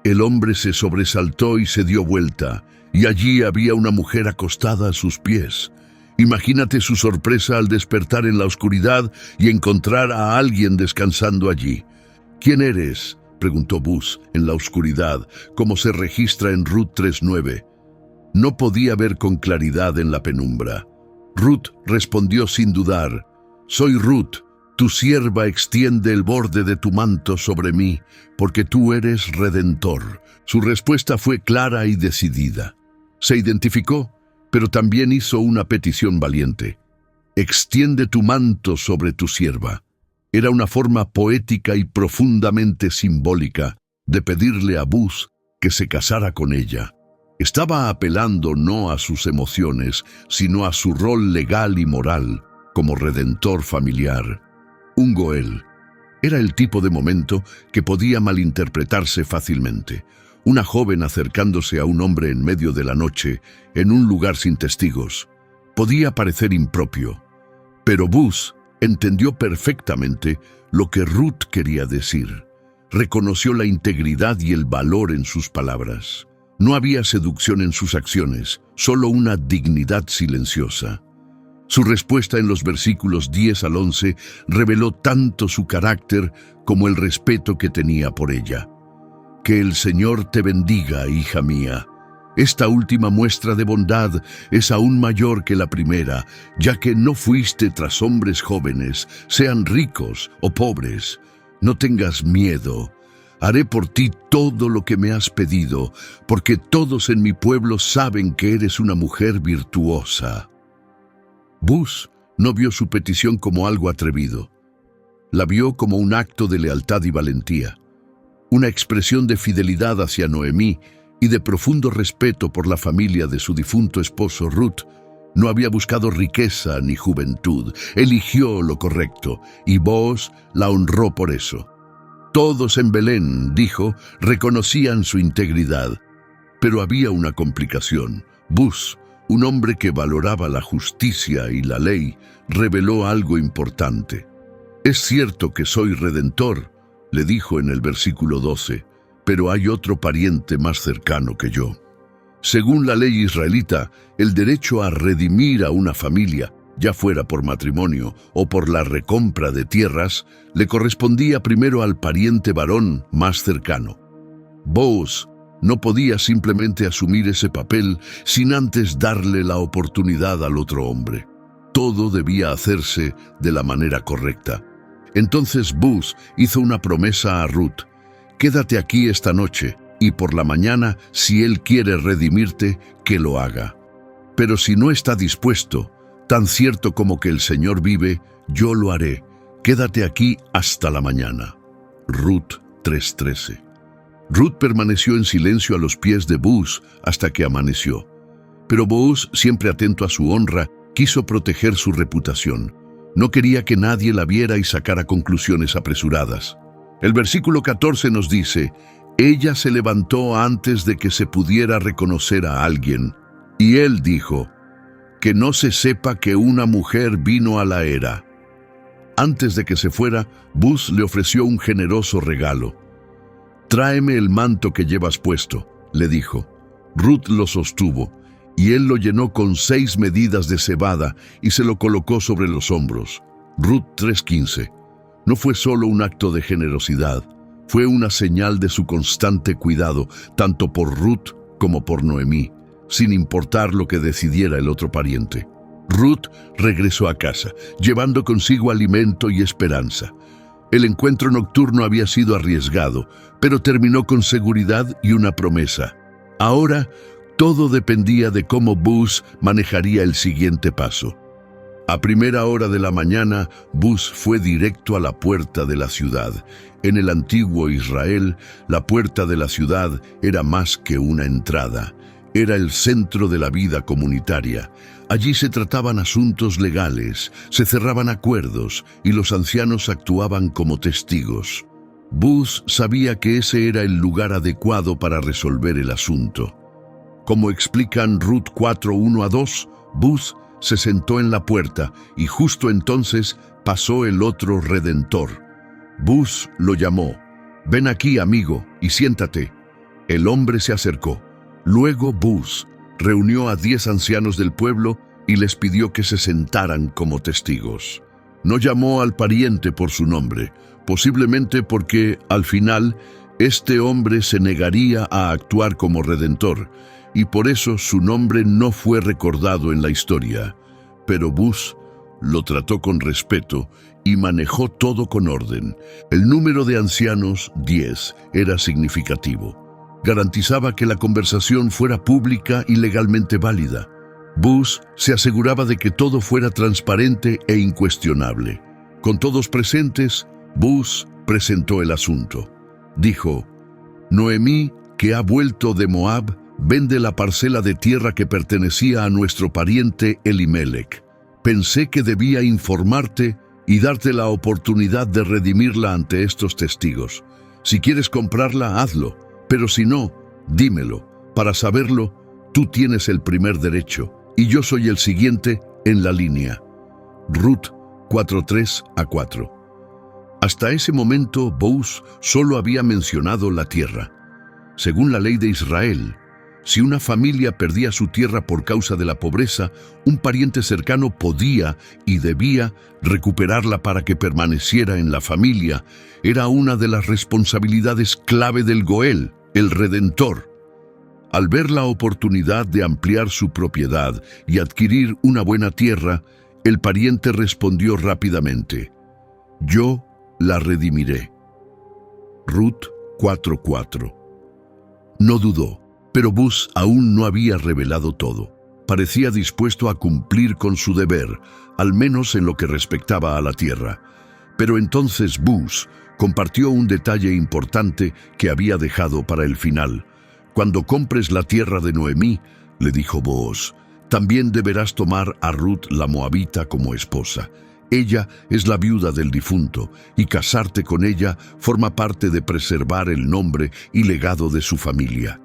el hombre se sobresaltó y se dio vuelta, y allí había una mujer acostada a sus pies. Imagínate su sorpresa al despertar en la oscuridad y encontrar a alguien descansando allí. «¿Quién eres?», preguntó Buz en la oscuridad, como se registra en Ruth 3:9. No podía ver con claridad en la penumbra. Ruth respondió sin dudar: «Soy Ruth, tu sierva, extiende el borde de tu manto sobre mí, porque tú eres Redentor». Su respuesta fue clara y decidida. Se identificó, pero también hizo una petición valiente: «Extiende tu manto sobre tu sierva». Era una forma poética y profundamente simbólica de pedirle a Buz que se casara con ella. Estaba apelando no a sus emociones, sino a su rol legal y moral como redentor familiar. Un Goel era el tipo de momento que podía malinterpretarse fácilmente. Una joven acercándose a un hombre en medio de la noche, en un lugar sin testigos, podía parecer impropio. Pero Buz entendió perfectamente lo que Ruth quería decir. Reconoció la integridad y el valor en sus palabras. No había seducción en sus acciones, solo una dignidad silenciosa. Su respuesta en los versículos 10 al 11 reveló tanto su carácter como el respeto que tenía por ella. Que el Señor te bendiga, hija mía. Esta última muestra de bondad es aún mayor que la primera, ya que no fuiste tras hombres jóvenes, sean ricos o pobres. No tengas miedo. Haré por ti todo lo que me has pedido, porque todos en mi pueblo saben que eres una mujer virtuosa. Buz no vio su petición como algo atrevido. La vio como un acto de lealtad y valentía, una expresión de fidelidad hacia Noemí y de profundo respeto por la familia de su difunto esposo Ruth. No había buscado riqueza ni juventud, eligió lo correcto, y Booz la honró por eso. Todos en Belén, dijo, reconocían su integridad. Pero había una complicación. Buz, un hombre que valoraba la justicia y la ley, reveló algo importante. Es cierto que soy redentor, le dijo en el versículo 12, pero hay otro pariente más cercano que yo. Según la ley israelita, el derecho a redimir a una familia, ya fuera por matrimonio o por la recompra de tierras, le correspondía primero al pariente varón más cercano. Booz no podía simplemente asumir ese papel sin antes darle la oportunidad al otro hombre. Todo debía hacerse de la manera correcta. Entonces Booz hizo una promesa a Ruth: quédate aquí esta noche, y por la mañana, si él quiere redimirte, que lo haga. Pero si no está dispuesto, tan cierto como que el Señor vive, yo lo haré. Quédate aquí hasta la mañana. Ruth 3:13. Ruth permaneció en silencio a los pies de Booz hasta que amaneció. Pero Booz, siempre atento a su honra, quiso proteger su reputación. No quería que nadie la viera y sacara conclusiones apresuradas. El versículo 14 nos dice: ella se levantó antes de que se pudiera reconocer a alguien, y él dijo: que no se sepa que una mujer vino a la era. Antes de que se fuera, Booz le ofreció un generoso regalo. Tráeme el manto que llevas puesto, le dijo. Ruth lo sostuvo, y él lo llenó con 6 medidas de cebada y se lo colocó sobre los hombros. Ruth 3:15. No fue solo un acto de generosidad, fue una señal de su constante cuidado, tanto por Ruth como por Noemí, sin importar lo que decidiera el otro pariente. Ruth regresó a casa, llevando consigo alimento y esperanza. El encuentro nocturno había sido arriesgado, pero terminó con seguridad y una promesa. Ahora, todo dependía de cómo Booz manejaría el siguiente paso. A primera hora de la mañana, Booz fue directo a la puerta de la ciudad. En el antiguo Israel, la puerta de la ciudad era más que una entrada. Era el centro de la vida comunitaria. Allí se trataban asuntos legales, se cerraban acuerdos y los ancianos actuaban como testigos. Booz sabía que ese era el lugar adecuado para resolver el asunto. Como explican Ruth 4:1-2, Booz se sentó en la puerta y justo entonces pasó el otro redentor. Booz lo llamó. «Ven aquí, amigo, y siéntate». El hombre se acercó. Luego Booz reunió a 10 ancianos del pueblo y les pidió que se sentaran como testigos. No llamó al pariente por su nombre, posiblemente porque, al final, este hombre se negaría a actuar como redentor, y por eso su nombre no fue recordado en la historia. Pero Booz lo trató con respeto y manejó todo con orden. El número de ancianos, 10, era significativo. Garantizaba que la conversación fuera pública y legalmente válida. Booz se aseguraba de que todo fuera transparente e incuestionable. Con todos presentes, Booz presentó el asunto. Dijo: Noemí, que ha vuelto de Moab, vende la parcela de tierra que pertenecía a nuestro pariente Elimelec. Pensé que debía informarte y darte la oportunidad de redimirla ante estos testigos. Si quieres comprarla, hazlo, pero si no, dímelo. Para saberlo, tú tienes el primer derecho y yo soy el siguiente en la línea. Ruth 4:3-4. Hasta ese momento, Boaz solo había mencionado la tierra. Según la ley de Israel, si una familia perdía su tierra por causa de la pobreza, un pariente cercano podía y debía recuperarla para que permaneciera en la familia. Era una de las responsabilidades clave del Goel, el Redentor. Al ver la oportunidad de ampliar su propiedad y adquirir una buena tierra, el pariente respondió rápidamente: «Yo la redimiré». Ruth 4:4. No dudó, pero Boaz aún no había revelado todo. Parecía dispuesto a cumplir con su deber, al menos en lo que respectaba a la tierra. Pero entonces Boaz compartió un detalle importante que había dejado para el final. «Cuando compres la tierra de Noemí», le dijo Boaz, «también deberás tomar a Ruth la moabita como esposa. Ella es la viuda del difunto, y casarte con ella forma parte de preservar el nombre y legado de su familia».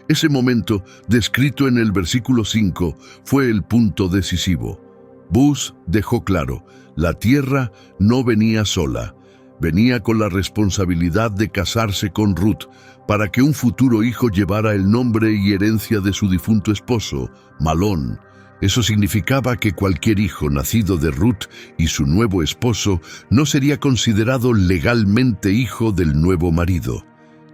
Ese momento, descrito en el versículo 5, fue el punto decisivo. Boaz dejó claro: la tierra no venía sola, venía con la responsabilidad de casarse con Ruth, para que un futuro hijo llevara el nombre y herencia de su difunto esposo, Malón. Eso significaba que cualquier hijo nacido de Ruth y su nuevo esposo no sería considerado legalmente hijo del nuevo marido.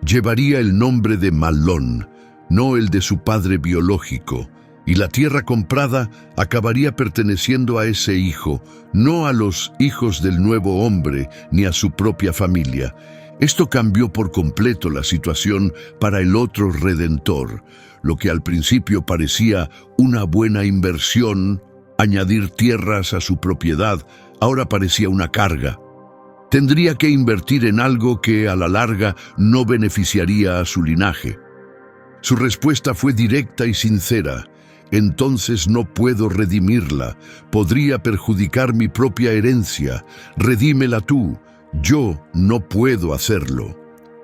Llevaría el nombre de Malón, no el de su padre biológico, y la tierra comprada acabaría perteneciendo a ese hijo, no a los hijos del nuevo hombre ni a su propia familia. Esto cambió por completo la situación para el otro redentor. Lo que al principio parecía una buena inversión, añadir tierras a su propiedad, ahora parecía una carga. Tendría que invertir en algo que a la larga no beneficiaría a su linaje. Su respuesta fue directa y sincera: «Entonces no puedo redimirla, podría perjudicar mi propia herencia. Redímela tú, yo no puedo hacerlo».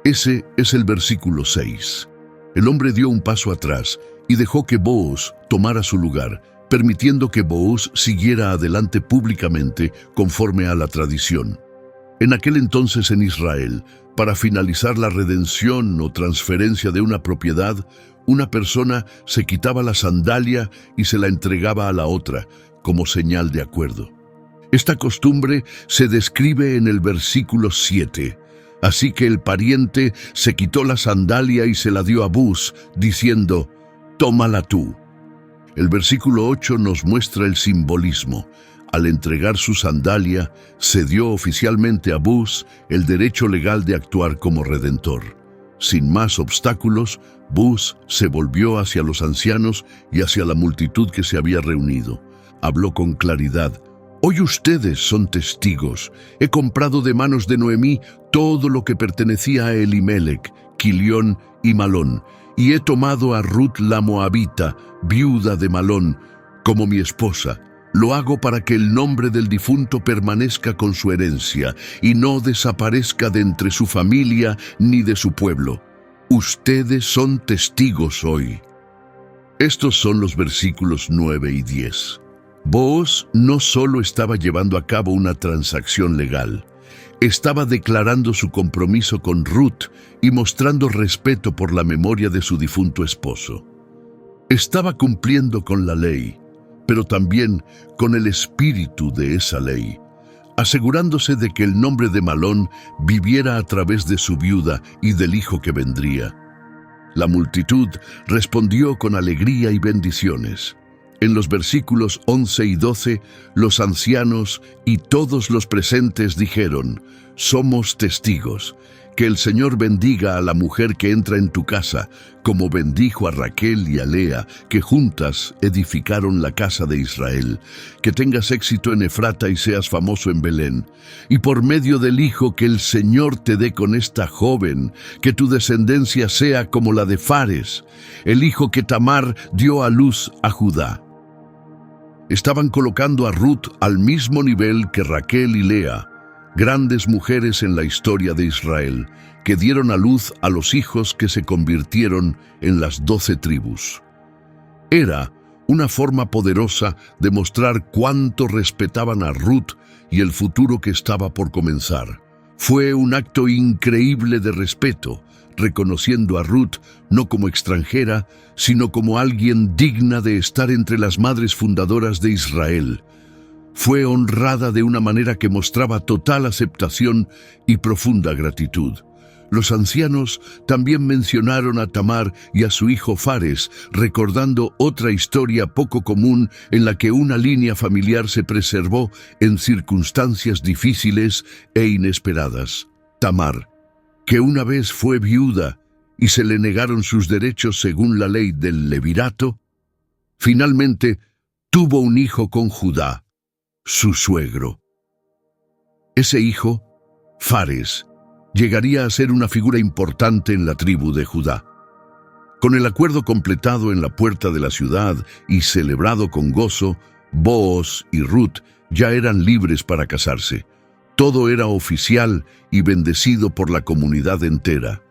Ese es el versículo 6. El hombre dio un paso atrás y dejó que Boaz tomara su lugar, permitiendo que Boaz siguiera adelante públicamente conforme a la tradición. En aquel entonces en Israel, para finalizar la redención o transferencia de una propiedad, una persona se quitaba la sandalia y se la entregaba a la otra, como señal de acuerdo. Esta costumbre se describe en el versículo 7. Así que el pariente se quitó la sandalia y se la dio a Boaz, diciendo: «Tómala tú». El versículo 8 nos muestra el simbolismo. Al entregar su sandalia, se dio oficialmente a Boaz el derecho legal de actuar como redentor. Sin más obstáculos, Boaz se volvió hacia los ancianos y hacia la multitud que se había reunido. Habló con claridad: «Hoy ustedes son testigos. He comprado de manos de Noemí todo lo que pertenecía a Elimelec, Quilión y Malón, y he tomado a Ruth la moabita, viuda de Malón, como mi esposa. Lo hago para que el nombre del difunto permanezca con su herencia y no desaparezca de entre su familia ni de su pueblo. Ustedes son testigos hoy». Estos son los versículos 9 y 10. Boaz no solo estaba llevando a cabo una transacción legal, estaba declarando su compromiso con Ruth y mostrando respeto por la memoria de su difunto esposo. Estaba cumpliendo con la ley, pero también con el espíritu de esa ley, asegurándose de que el nombre de Malón viviera a través de su viuda y del hijo que vendría. La multitud respondió con alegría y bendiciones. En los versículos 11 y 12, los ancianos y todos los presentes dijeron: «Somos testigos. Que el Señor bendiga a la mujer que entra en tu casa, como bendijo a Raquel y a Lea, que juntas edificaron la casa de Israel. Que tengas éxito en Efrata y seas famoso en Belén. Y por medio del hijo que el Señor te dé con esta joven, que tu descendencia sea como la de Fares, el hijo que Tamar dio a luz a Judá. Estaban colocando a Ruth al mismo nivel que Raquel y Lea, grandes mujeres en la historia de Israel, que dieron a luz a los hijos que se convirtieron en las 12 tribus. Era una forma poderosa de mostrar cuánto respetaban a Ruth y el futuro que estaba por comenzar. Fue un acto increíble de respeto, reconociendo a Ruth no como extranjera, sino como alguien digna de estar entre las madres fundadoras de Israel. Fue honrada de una manera que mostraba total aceptación y profunda gratitud. Los ancianos también mencionaron a Tamar y a su hijo Fares, recordando otra historia poco común en la que una línea familiar se preservó en circunstancias difíciles e inesperadas. Tamar, que una vez fue viuda y se le negaron sus derechos según la ley del levirato, finalmente tuvo un hijo con Judá, su suegro. Ese hijo, Fares, llegaría a ser una figura importante en la tribu de Judá. Con el acuerdo completado en la puerta de la ciudad y celebrado con gozo, Booz y Ruth ya eran libres para casarse. Todo era oficial y bendecido por la comunidad entera.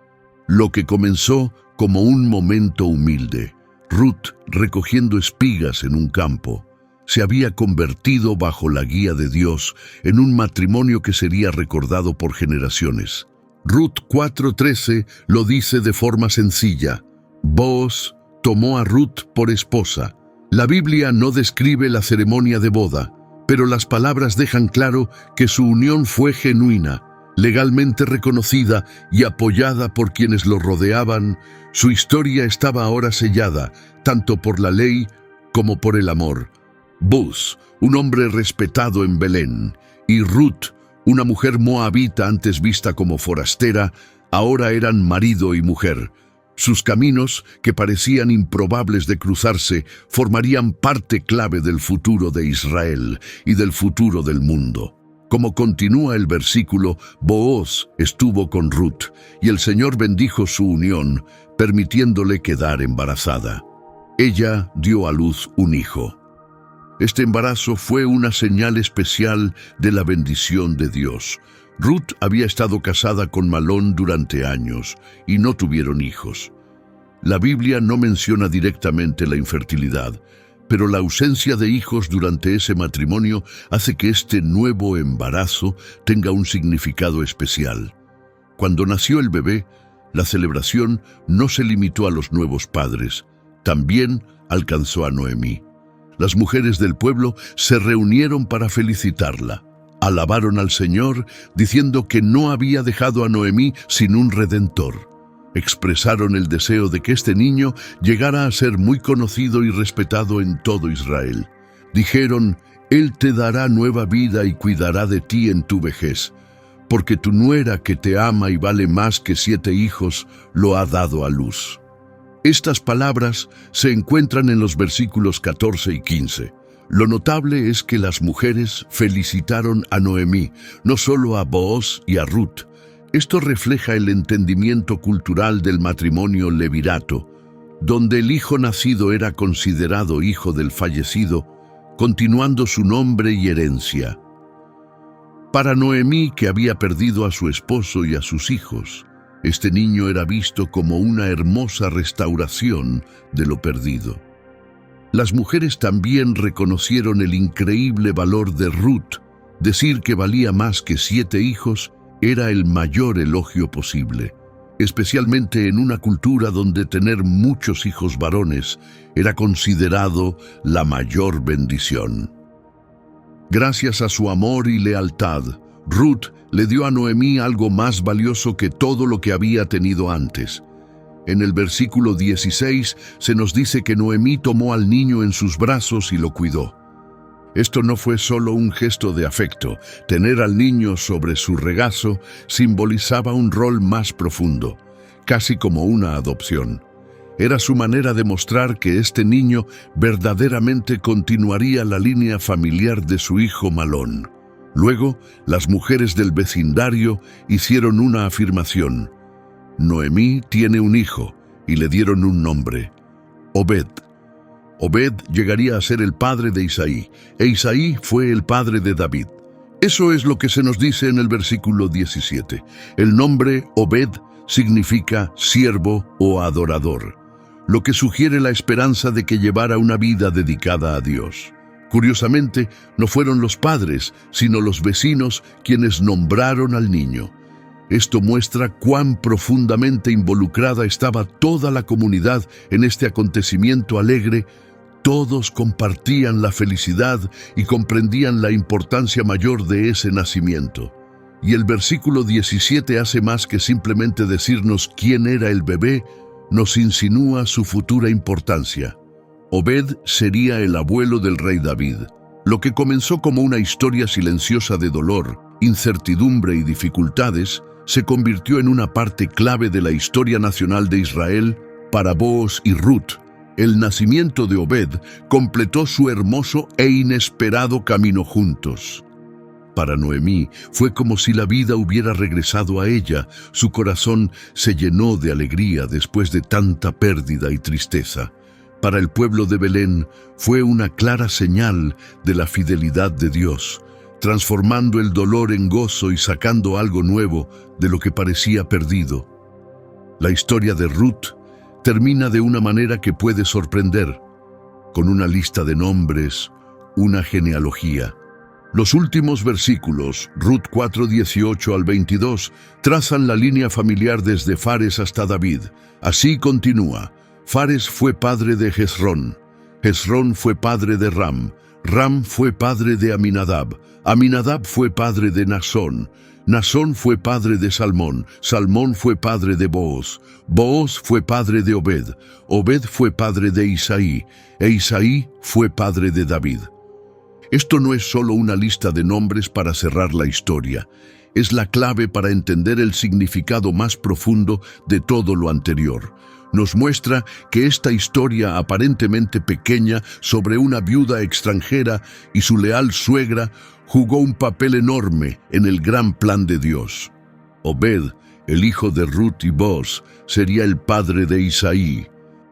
Lo que comenzó como un momento humilde, Ruth recogiendo espigas en un campo, se había convertido bajo la guía de Dios en un matrimonio que sería recordado por generaciones. Ruth 4:13 lo dice de forma sencilla. Booz tomó a Ruth por esposa. La Biblia no describe la ceremonia de boda, pero las palabras dejan claro que su unión fue genuina, legalmente reconocida y apoyada por quienes lo rodeaban. Su historia estaba ahora sellada, tanto por la ley como por el amor. Booz, un hombre respetado en Belén, y Ruth, una mujer moabita antes vista como forastera, ahora eran marido y mujer. Sus caminos, que parecían improbables de cruzarse, formarían parte clave del futuro de Israel y del futuro del mundo. Como continúa el versículo, Booz estuvo con Ruth, y el Señor bendijo su unión, permitiéndole quedar embarazada. Ella dio a luz un hijo. Este embarazo fue una señal especial de la bendición de Dios. Ruth había estado casada con Malón durante años y no tuvieron hijos. La Biblia no menciona directamente la infertilidad, pero la ausencia de hijos durante ese matrimonio hace que este nuevo embarazo tenga un significado especial. Cuando nació el bebé, la celebración no se limitó a los nuevos padres, también alcanzó a Noemí. Las mujeres del pueblo se reunieron para felicitarla. Alabaron al Señor, diciendo que no había dejado a Noemí sin un redentor. Expresaron el deseo de que este niño llegara a ser muy conocido y respetado en todo Israel. Dijeron: Él te dará nueva vida y cuidará de ti en tu vejez, porque tu nuera, que te ama y vale más que 7 hijos, lo ha dado a luz. Estas palabras se encuentran en los versículos 14 y 15. Lo notable es que las mujeres felicitaron a Noemí, no solo a Booz y a Ruth. Esto refleja el entendimiento cultural del matrimonio levirato, donde el hijo nacido era considerado hijo del fallecido, continuando su nombre y herencia. Para Noemí, que había perdido a su esposo y a sus hijos, este niño era visto como una hermosa restauración de lo perdido. Las mujeres también reconocieron el increíble valor de Ruth. Decir que valía más que 7 hijos era el mayor elogio posible, especialmente en una cultura donde tener muchos hijos varones era considerado la mayor bendición. Gracias a su amor y lealtad, Ruth le dio a Noemí algo más valioso que todo lo que había tenido antes. En el versículo 16 se nos dice que Noemí tomó al niño en sus brazos y lo cuidó. Esto no fue solo un gesto de afecto. Tener al niño sobre su regazo simbolizaba un rol más profundo, casi como una adopción. Era su manera de mostrar que este niño verdaderamente continuaría la línea familiar de su hijo Malón. Luego, las mujeres del vecindario hicieron una afirmación. Noemí tiene un hijo, y le dieron un nombre: Obed. Obed llegaría a ser el padre de Isaí, e Isaí fue el padre de David. Eso es lo que se nos dice en el versículo 17. El nombre Obed significa siervo o adorador, lo que sugiere la esperanza de que llevara una vida dedicada a Dios. Curiosamente, no fueron los padres, sino los vecinos quienes nombraron al niño. Esto muestra cuán profundamente involucrada estaba toda la comunidad en este acontecimiento alegre. Todos compartían la felicidad y comprendían la importancia mayor de ese nacimiento. Y el versículo 17 hace más que simplemente decirnos quién era el bebé, nos insinúa su futura importancia. Obed sería el abuelo del rey David. Lo que comenzó como una historia silenciosa de dolor, incertidumbre y dificultades, se convirtió en una parte clave de la historia nacional de Israel. Para Booz y Ruth, el nacimiento de Obed completó su hermoso e inesperado camino juntos. Para Noemí fue como si la vida hubiera regresado a ella. Su corazón se llenó de alegría después de tanta pérdida y tristeza. Para el pueblo de Belén fue una clara señal de la fidelidad de Dios, transformando el dolor en gozo y sacando algo nuevo de lo que parecía perdido. La historia de Ruth termina de una manera que puede sorprender, con una lista de nombres, una genealogía. Los últimos versículos, Ruth 4:18 al 22, trazan la línea familiar desde Fares hasta David. Así continúa. Fares fue padre de Hezrón, Hezrón fue padre de Ram, Ram fue padre de Aminadab, Aminadab fue padre de Nasón, Nasón fue padre de Salmón, Salmón fue padre de Booz, Booz fue padre de Obed, Obed fue padre de Isaí, e Isaí fue padre de David. Esto no es solo una lista de nombres para cerrar la historia, es la clave para entender el significado más profundo de todo lo anterior. Nos muestra que esta historia aparentemente pequeña sobre una viuda extranjera y su leal suegra jugó un papel enorme en el gran plan de Dios. Obed, el hijo de Ruth y Booz, sería el padre de Isaí.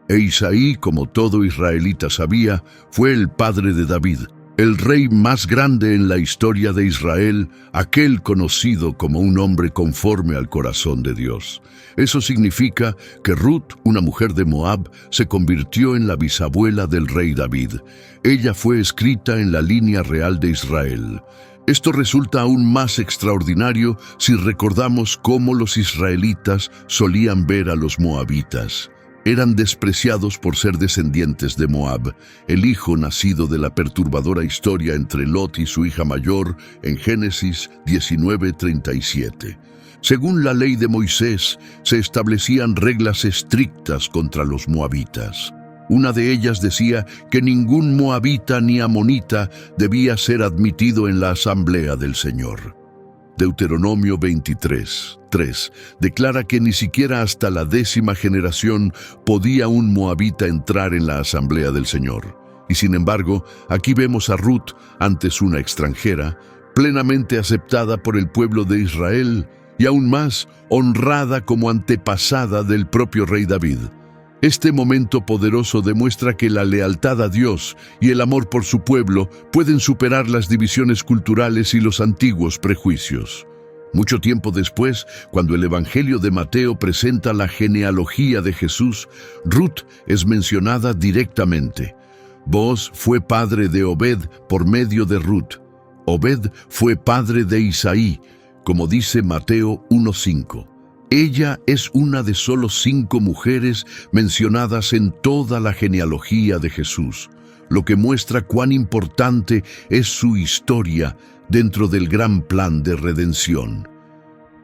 E Isaí, como todo israelita sabía, fue el padre de David, el rey más grande en la historia de Israel, aquel conocido como un hombre conforme al corazón de Dios. Eso significa que Ruth, una mujer de Moab, se convirtió en la bisabuela del rey David. Ella fue escrita en la línea real de Israel. Esto resulta aún más extraordinario si recordamos cómo los israelitas solían ver a los moabitas. Eran despreciados por ser descendientes de Moab, el hijo nacido de la perturbadora historia entre Lot y su hija mayor en Génesis 19:37. Según la ley de Moisés, se establecían reglas estrictas contra los moabitas. Una de ellas decía que ningún moabita ni amonita debía ser admitido en la asamblea del Señor. Deuteronomio 23:3 declara que ni siquiera hasta la 10ª generación podía un moabita entrar en la asamblea del Señor. Y sin embargo, aquí vemos a Ruth, antes una extranjera, plenamente aceptada por el pueblo de Israel y aún más honrada como antepasada del propio rey David. Este momento poderoso demuestra que la lealtad a Dios y el amor por su pueblo pueden superar las divisiones culturales y los antiguos prejuicios. Mucho tiempo después, cuando el Evangelio de Mateo presenta la genealogía de Jesús, Ruth es mencionada directamente. Booz fue padre de Obed por medio de Ruth. Obed fue padre de Isaí, como dice Mateo 1:5. Ella es una de solo 5 mujeres mencionadas en toda la genealogía de Jesús, lo que muestra cuán importante es su historia dentro del gran plan de redención.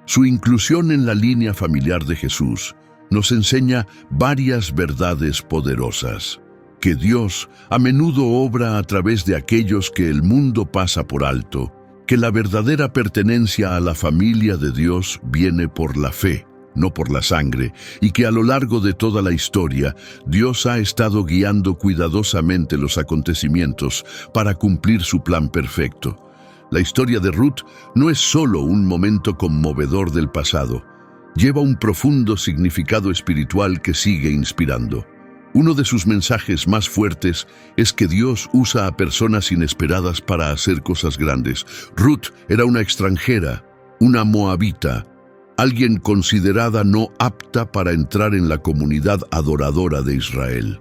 Su inclusión en la línea familiar de Jesús nos enseña varias verdades poderosas. que Dios a menudo obra a través de aquellos que el mundo pasa por alto, que la verdadera pertenencia a la familia de Dios viene por la fe, no por la sangre, y que a lo largo de toda la historia, Dios ha estado guiando cuidadosamente los acontecimientos para cumplir su plan perfecto. La historia de Ruth no es solo un momento conmovedor del pasado, lleva un profundo significado espiritual que sigue inspirando. Uno de sus mensajes más fuertes es que Dios usa a personas inesperadas para hacer cosas grandes. Ruth era una extranjera, una moabita, alguien considerada no apta para entrar en la comunidad adoradora de Israel.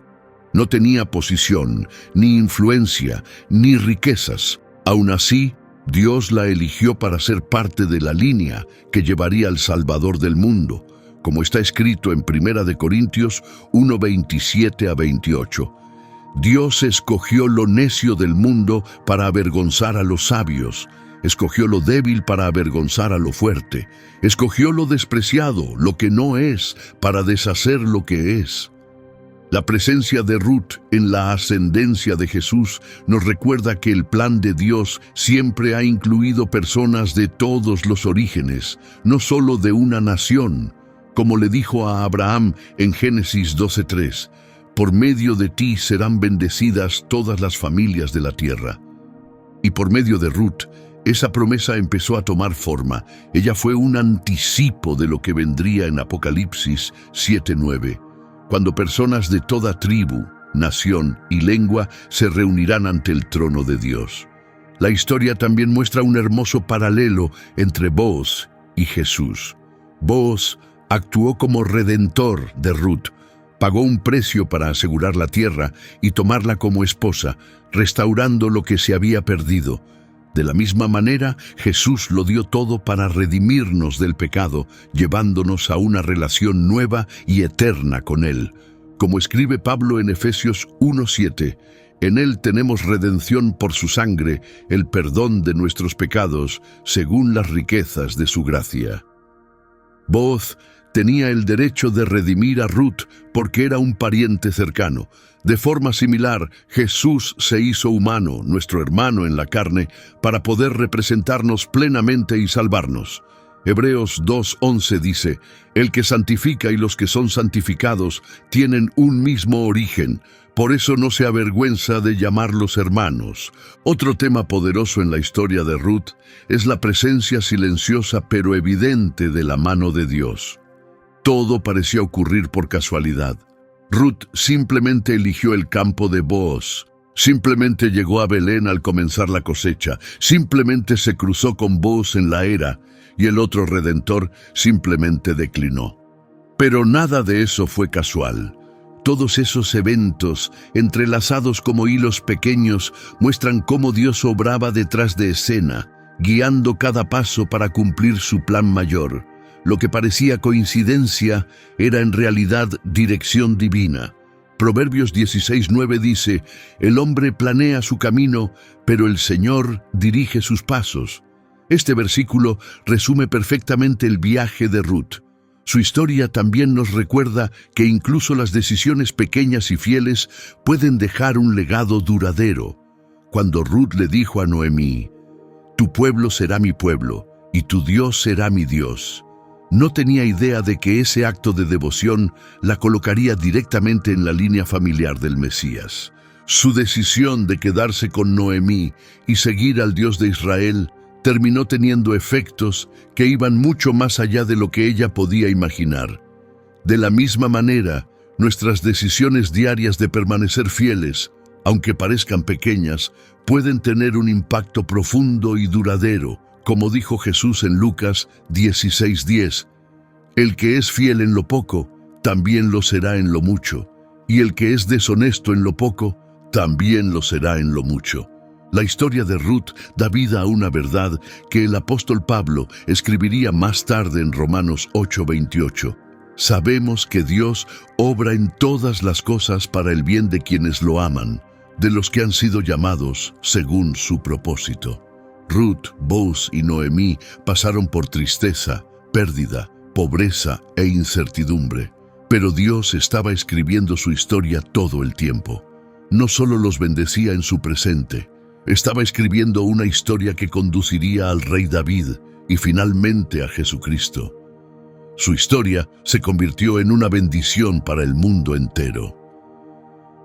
No tenía posición, ni influencia, ni riquezas. Aún así, Dios la eligió para ser parte de la línea que llevaría al Salvador del mundo, como está escrito en 1 Corintios 1:27-28. Dios escogió lo necio del mundo para avergonzar a los sabios, escogió lo débil para avergonzar a lo fuerte, escogió lo despreciado, lo que no es, para deshacer lo que es. La presencia de Ruth en la ascendencia de Jesús nos recuerda que el plan de Dios siempre ha incluido personas de todos los orígenes, no solo de una nación. Como le dijo a Abraham en Génesis 12:3, por medio de ti serán bendecidas todas las familias de la tierra. Y por medio de Ruth, esa promesa empezó a tomar forma. Ella fue un anticipo de lo que vendría en Apocalipsis 7:9, cuando personas de toda tribu, nación y lengua se reunirán ante el trono de Dios. La historia también muestra un hermoso paralelo entre Booz y Jesús. Booz actuó como redentor de Ruth, pagó un precio para asegurar la tierra y tomarla como esposa, restaurando lo que se había perdido. De la misma manera, Jesús lo dio todo para redimirnos del pecado, llevándonos a una relación nueva y eterna con Él. Como escribe Pablo en Efesios 1:7, en Él tenemos redención por su sangre, el perdón de nuestros pecados, según las riquezas de su gracia. Booz tenía el derecho de redimir a Ruth porque era un pariente cercano. De forma similar, Jesús se hizo humano, nuestro hermano en la carne, para poder representarnos plenamente y salvarnos. Hebreos 2:11 dice, el que santifica y los que son santificados tienen un mismo origen, por eso no se avergüenza de llamarlos hermanos. Otro tema poderoso en la historia de Ruth es la presencia silenciosa pero evidente de la mano de Dios. Todo parecía ocurrir por casualidad. Ruth simplemente eligió el campo de Booz, simplemente llegó a Belén al comenzar la cosecha, simplemente se cruzó con Booz en la era, y el otro redentor simplemente declinó. Pero nada de eso fue casual. Todos esos eventos, entrelazados como hilos pequeños, muestran cómo Dios obraba detrás de escena, guiando cada paso para cumplir su plan mayor. Lo que parecía coincidencia era en realidad dirección divina. Proverbios 16:9 dice, el hombre planea su camino, pero el Señor dirige sus pasos. Este versículo resume perfectamente el viaje de Ruth. Su historia también nos recuerda que incluso las decisiones pequeñas y fieles pueden dejar un legado duradero. Cuando Ruth le dijo a Noemí, tu pueblo será mi pueblo, y tu Dios será mi Dios, no tenía idea de que ese acto de devoción la colocaría directamente en la línea familiar del Mesías. Su decisión de quedarse con Noemí y seguir al Dios de Israel terminó teniendo efectos que iban mucho más allá de lo que ella podía imaginar. De la misma manera, nuestras decisiones diarias de permanecer fieles, aunque parezcan pequeñas, pueden tener un impacto profundo y duradero, como dijo Jesús en Lucas 16:10. El que es fiel en lo poco, también lo será en lo mucho, y el que es deshonesto en lo poco, también lo será en lo mucho. La historia de Ruth da vida a una verdad que el apóstol Pablo escribiría más tarde en Romanos 8:28. Sabemos que Dios obra en todas las cosas para el bien de quienes lo aman, de los que han sido llamados según su propósito. Ruth, Booz y Noemí pasaron por tristeza, pérdida, pobreza e incertidumbre, pero Dios estaba escribiendo su historia todo el tiempo. no solo los bendecía en su presente, estaba escribiendo una historia que conduciría al rey David y finalmente a Jesucristo. Su historia se convirtió en una bendición para el mundo entero.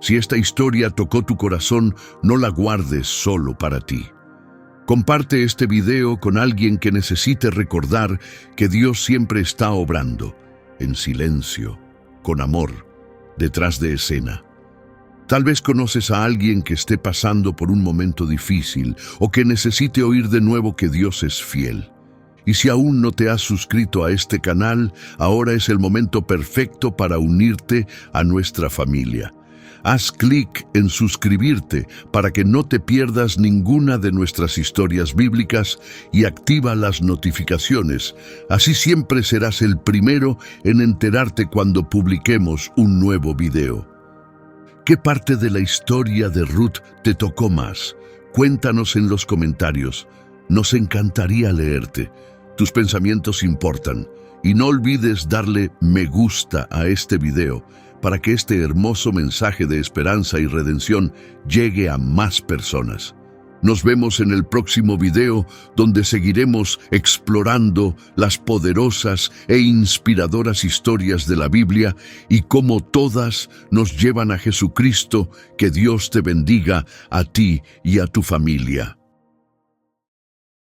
Si esta historia tocó tu corazón, no la guardes solo para ti. Comparte este video con alguien que necesite recordar que Dios siempre está obrando, en silencio, con amor, detrás de escena. Tal vez conoces a alguien que esté pasando por un momento difícil o que necesite oír de nuevo que Dios es fiel. Y si aún no te has suscrito a este canal, ahora es el momento perfecto para unirte a nuestra familia. Haz clic en suscribirte para que no te pierdas ninguna de nuestras historias bíblicas y activa las notificaciones. Así siempre serás el primero en enterarte cuando publiquemos un nuevo video. ¿Qué parte de la historia de Ruth te tocó más? Cuéntanos en los comentarios. Nos encantaría leerte. Tus pensamientos importan. Y no olvides darle me gusta a este video para que este hermoso mensaje de esperanza y redención llegue a más personas. Nos vemos en el próximo video, donde seguiremos explorando las poderosas e inspiradoras historias de la Biblia y cómo todas nos llevan a Jesucristo. Que Dios te bendiga a ti y a tu familia.